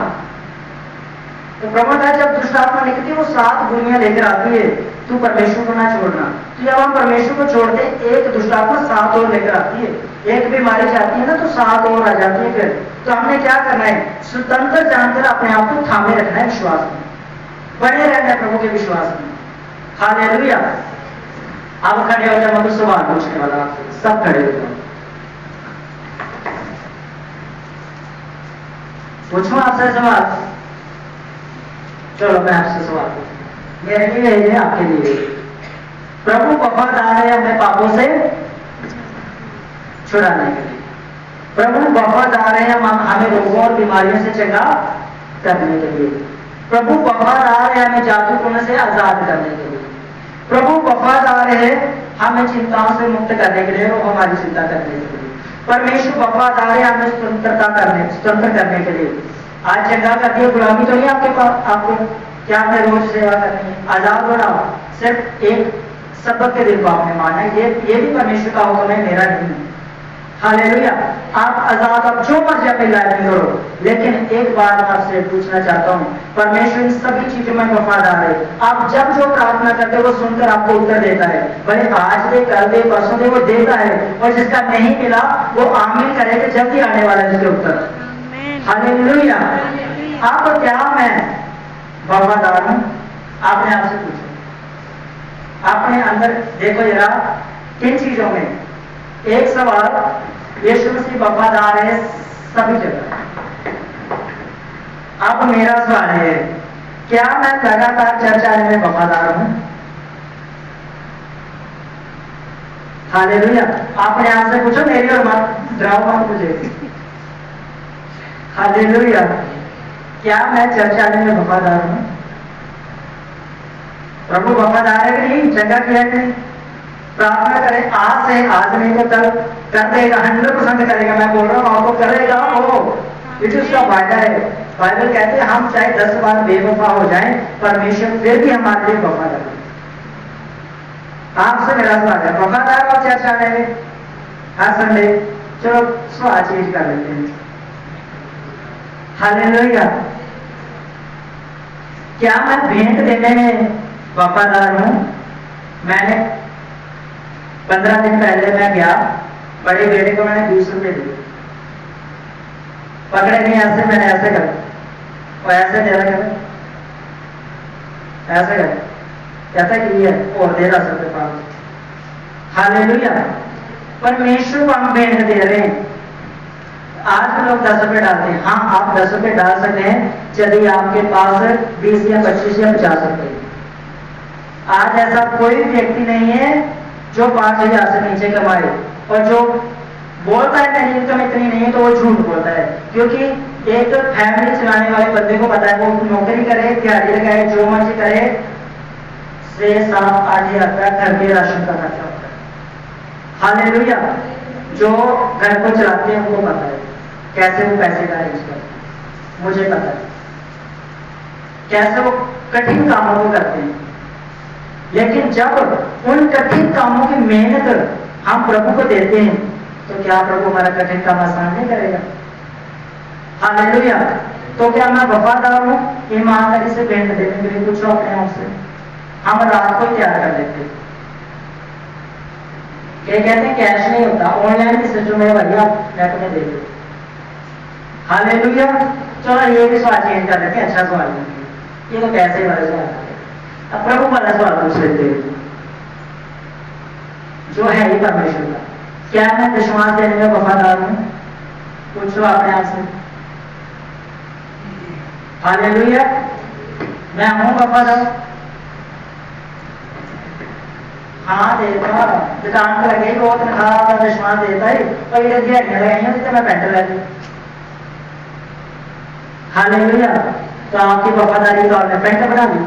तो प्रभु ने कहा जब दुष्ट आत्मा निकलती है वो 7 बुराइयां लेकर आती है, तू परमेश्वर को ना छोड़ना। तो जब हम परमेश्वर को छोड़ते एक दुष्ट आत्मा 7 और लेकर आती है। एक बीमारी जाती है ना तो 7 और आ जाती है। फिर तो हमने क्या करना है? स्वतंत्र जानकर अपने आप को थामे रखना है, विश्वास में बने रहना है, प्रभु के विश्वास में। हालेलुया। अब खड़े हो जाओ, मैं तो सवाल पूछने वाला आपसे, सब खड़े हो जाओ, पूछो आपसे सवाल। चलो मैं आपसे सवाल पूछूं, मेरे लिए है आपके लिए। प्रभु वफादार है हमें पापों से छुड़ाने के लिए। प्रभु वफादार है हमें रोगों और बीमारियों से चंगा करने के लिए। प्रभु वफादार है हमें जादू टोने से आजाद करने के लिए। प्रभु वफादार है हमें चिंताओं से मुक्त करने के लिए और हमारी चिंता करने के लिए। परमेश्वर वफादार है हमें स्वतंत्र करने के लिए। आज चंगा कर दिया, गुलामी तो नहीं आपके पास, आपको क्या आपने रोज सेवा करनी है, आजाद बनाओ। सिर्फ एक सबक के दिल को आपने माना है, ये भी परमेश्वर का हुक्म है, मेरा नहीं। हालेलुया। आप आजाद, आप जो मर्जी अपनी लाइफ में करो, लेकिन एक बात मैं आपसे पूछना चाहता हूँ, परमेश्वर इन सभी चीजों में वफादार है। आप जब जो प्रार्थना करते हो वो सुनकर आपको उत्तर देता है, भले आज दे, कल दे, परसों दे, वो देता है। और जिसका नहीं मिला वो आमीन करे कि जल्दी आने वाला है उसके उत्तर। हालेलुया। आपको क्या मैं वफादार हूं? आपने आपसे पूछो, अपने अंदर देखो जरा किन चीजों में। एक सवाल, यीशु मसीह वफादार है सभी जगह। अब मेरा सवाल है, क्या मैं लगातार चर्च आने में वफादार हूं? हालेलुया। आपने आपसे पूछो, मेरी और मत डराओ मत मुझे। हालेलुया। क्या मैं चर्च आने में वफादार हूं? प्रभु वफादार है कि नहीं? जगह किया कि नहीं? प्रार्थना करें आज से, आज नहीं तो कल कर देगा, 100% करेगा। मैं बोल रहा हूँ आपको करेगा वो, ये उसका फायदा है। बाइबल कहते हैं हम चाहे 10 बार बेवफा हो जाएं, परमेश्वर फिर भी हमारे लिए वफादार है। आपसे मेरा सवाल है, वफादार और चर्च आने में हर संडे? चलो सवाल चेंज कर लेते हैं। हालेलुया। क्या मैं भेंट देने में वफादार हूं? मैंने 15 दिन पहले मैं गया, बड़े बेटे को मैंने 20 रुपए दिए, पकड़े नहीं ऐसे, मैंने ऐसे करा और ऐसे दे रहा, ऐसे कर कहता कि ये और दे 10 रुपए 5। हालेलुया। परमेश्वर को हम भेंट दे रहे हैं। आज भी लोग 10 रुपए डालते हैं। हाँ, आप 10 रुपए डाल सकते हैं यदि आपके पास 20 या 25 या 50 रुपए। आज ऐसा कोई व्यक्ति नहीं है जो 5,000 से नीचे कमाए, और जो बोलता है मेरी इनकम इतनी नहीं है तो वो झूठ बोलता है। क्योंकि एक फैमिली चलाने वाले बंदे को पता है, वो नौकरी करे, दिहाड़ी लगाए, जो मर्जी करे, 6-7-8 हज़ार रुपया घर के राशन का खर्चा होता है। हालेलुया। जो घर को चलाते हैं उनको पता है कैसे वो पैसे का अरेंज करते हैं। मुझे पता है कैसे वो कठिन कामों को करते हैं, लेकिन जब उन कठिन कामों की मेहनत हम प्रभु को देते हैं तो क्या प्रभु हमारा कठिन काम आसान नहीं करेगा? हालेलुया। तो क्या मैं वफादार हूं ईमानदारी से भेंट देने के लिए? पूछो अपने आप से। हम रात को तैयार कर लेते हैं, क्या कहते हैं कैश नहीं होता, ऑनलाइन भी सोचो मेरे भैया मैं तुम्हें दे दूं। हालेलुया। चलो ये भी सवाल चेंज कर लेते हैं, अच्छा सवाल है ये, तो पैसे वाले सवाल है। अब प्रभु वाला सवाल पूछ लेते हैं जो है ये परमेश्वर का, क्या मैं दशमांश देने में वफादार हूं? पूछो अपने आप से। हालेलुया। मैं हूं वफादार? हाँ देता, दुकान पर लगे वो तनख्वाह दशमांश देता है, और ये दिहाड़ियां लगाई तो मैं पेंट लगी। हालेलुया। तो आपकी वफादारी तो आपने पेंट बना दी।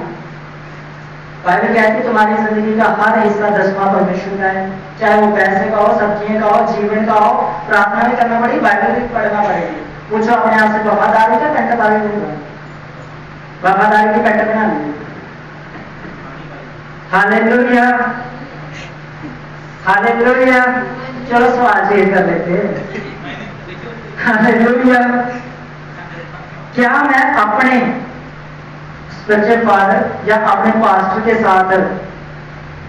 बाइबल कहती है तुम्हारी जिंदगी का हर हिस्सा 10वां परमेश्वर का है, चाहे वो पैसे का हो, सब्जियों का हो, जीवन का हो। प्रार्थना भी करना पड़ेगी, बाइबल भी पढ़ना पड़ेगी। पूछो अपने आप से, वफादारी का पेंट बारे में, वफादारी की पेंट बना ली। हालेलुया। हालेलुया। चलो सवाल चेंज कर लेते हैं। हालेलुया। क्या मैं अपने स्पिरिचुअल फादर या अपने पास्टर के साथ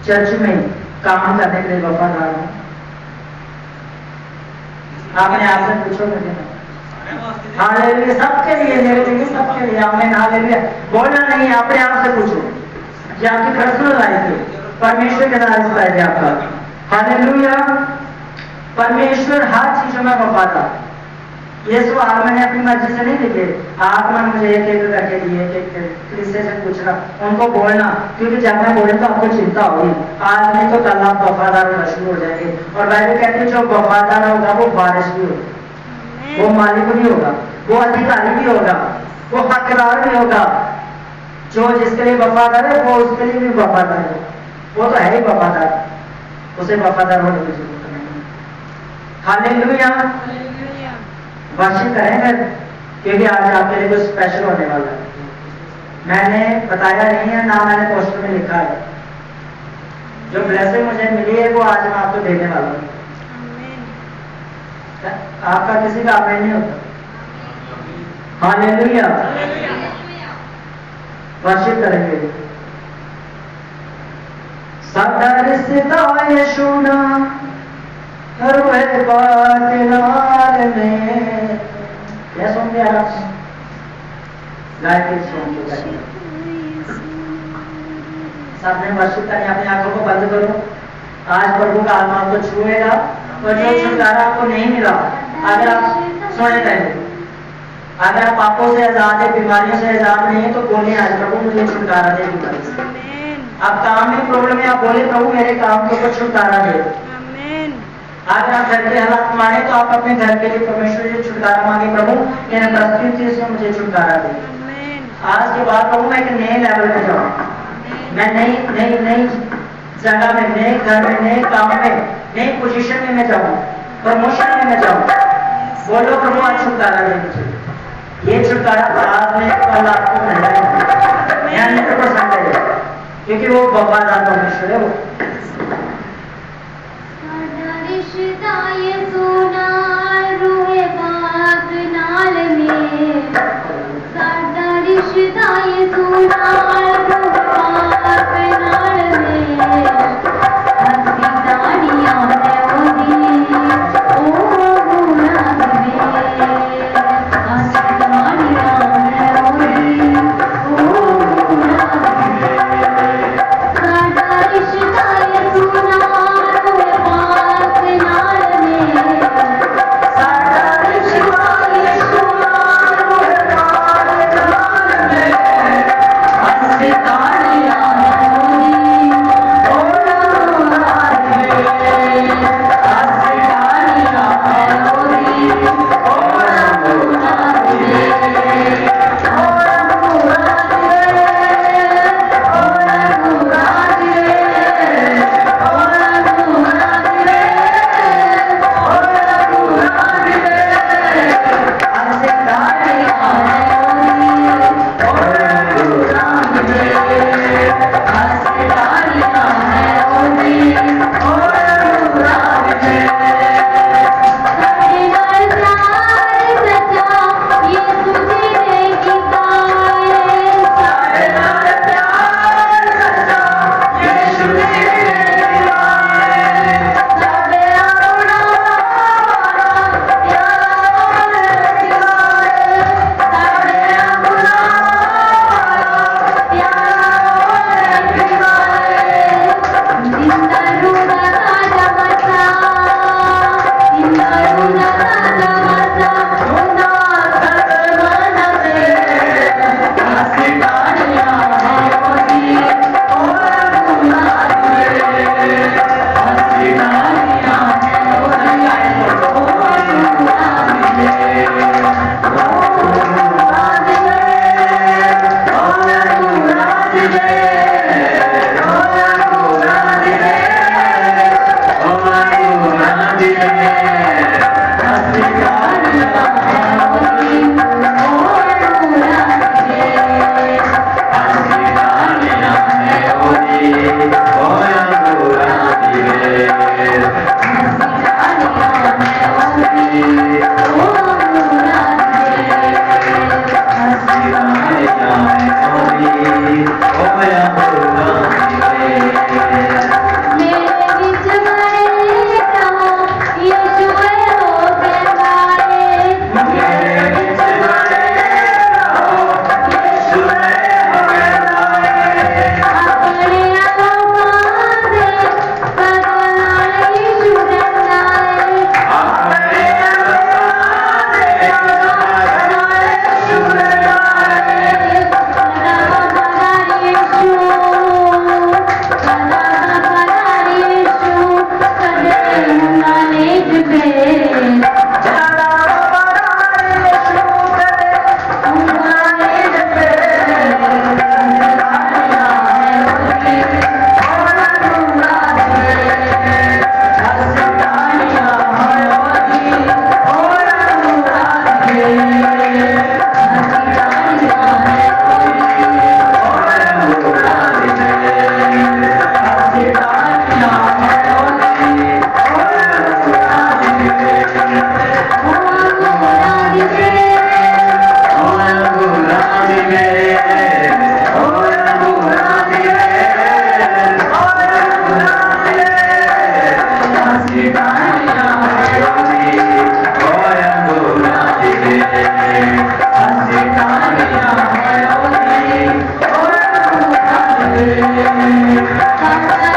चर्च में काम करने के लिए वफादार हूं? आपने आपसे पूछो मुझे। हालेलुया। सबके लिए, मेरे लिए, सबके लिए। आपने हालेलुया बोलना नहीं, अपने आप से पूछो। ये आपकी पर्सनल लाइफ है, परमेश्वर के साथ रिश्ता है आपका। हालेलुया। परमेश्वर हर चीजों में वफादार। ये सवाल मैंने अपनी मर्जी से नहीं लिखे, आपने मुझे एक एक करके दिए, एक से पूछ रहा उनको बोलना, क्योंकि जब मैं बोले तो आपको चिंता होगी। आज नहीं तो कल आप वफादार होना शुरू हो जाएंगे। और बाइबल कहती है जो वफादार होगा वो बारिश भी होगी, वो मालिक भी होगा, वो अधिकारी भी होगा, वो हकदार भी होगा। जो जिसके लिए वफादार है वो उसके लिए भी वफादार है, वो तो है ही वफादार, उसे वफादार होने की जरूरत नहीं। हालेलुया। वर्शिप करेंगे क्योंकि आज आपके लिए कुछ स्पेशल होने वाला है। मैंने बताया नहीं है, ना मैंने पोस्टर में लिखा है। जो ब्लेसिंग मुझे मिली है वो आज मैं आपको देने वाला हूँ। आपका किसी का आमेन नहीं होता। हालेलुया, वर्शिप करेंगे। साडा रिश्ता यीशु नाल रोए बात नाल में। क्या सुनते हैं आप? गाय के सॉन्ग को गाइए। सबने वर्शिप करनी, अपनी आंखों को बंद करो। आज प्रभु का आत्मा आपको छुएगा और जो छुटकारा आपको नहीं मिला, अगर आप सुने पहले, अगर आप पापों से आजाद है, बीमारियों से आजाद नहीं है, तो बोले आज प्रभु मुझे छुटकारा दे बीमारी से। आप काम में प्रॉब्लम है, आप बोले प्रभु मेरे काम के ऊपर छुटकारा दे। अगर आप घर के हालात माने तो आप अपने घर के लिए परमेश्वर से छुटकारा मांगे, प्रभु इन परिस्थितियों से मुझे छुटकारा दे। आज के बाद प्रभु मैं एक नए लेवल पे जाऊँ, मैं नई जगह में, नए घर में, नए काम में, नई पोजीशन में मैं जाऊँ, प्रमोशन में मैं जाऊँ। बोलो प्रभु आज छुटकारा दे मुझे। ये छुटकारा आज में कल आपको मिला है, 100% है, क्योंकि वो वफादार परमेश्वर है। वो रिश्ता यीशु नाल रोए बात नाल में, साडा रिश्ता यीशु नाल रोए बात नाल में। हंसी ताड़ियां ने ओदी ओ गुना दे, हंसी ताड़ियां ने ओदी ओ गुना दे। साडा रिश्ता यीशु नाल रोए बात नाल में, साडा रिश्ता यीशु नाल रोए बात नाल में। हंसी Bye.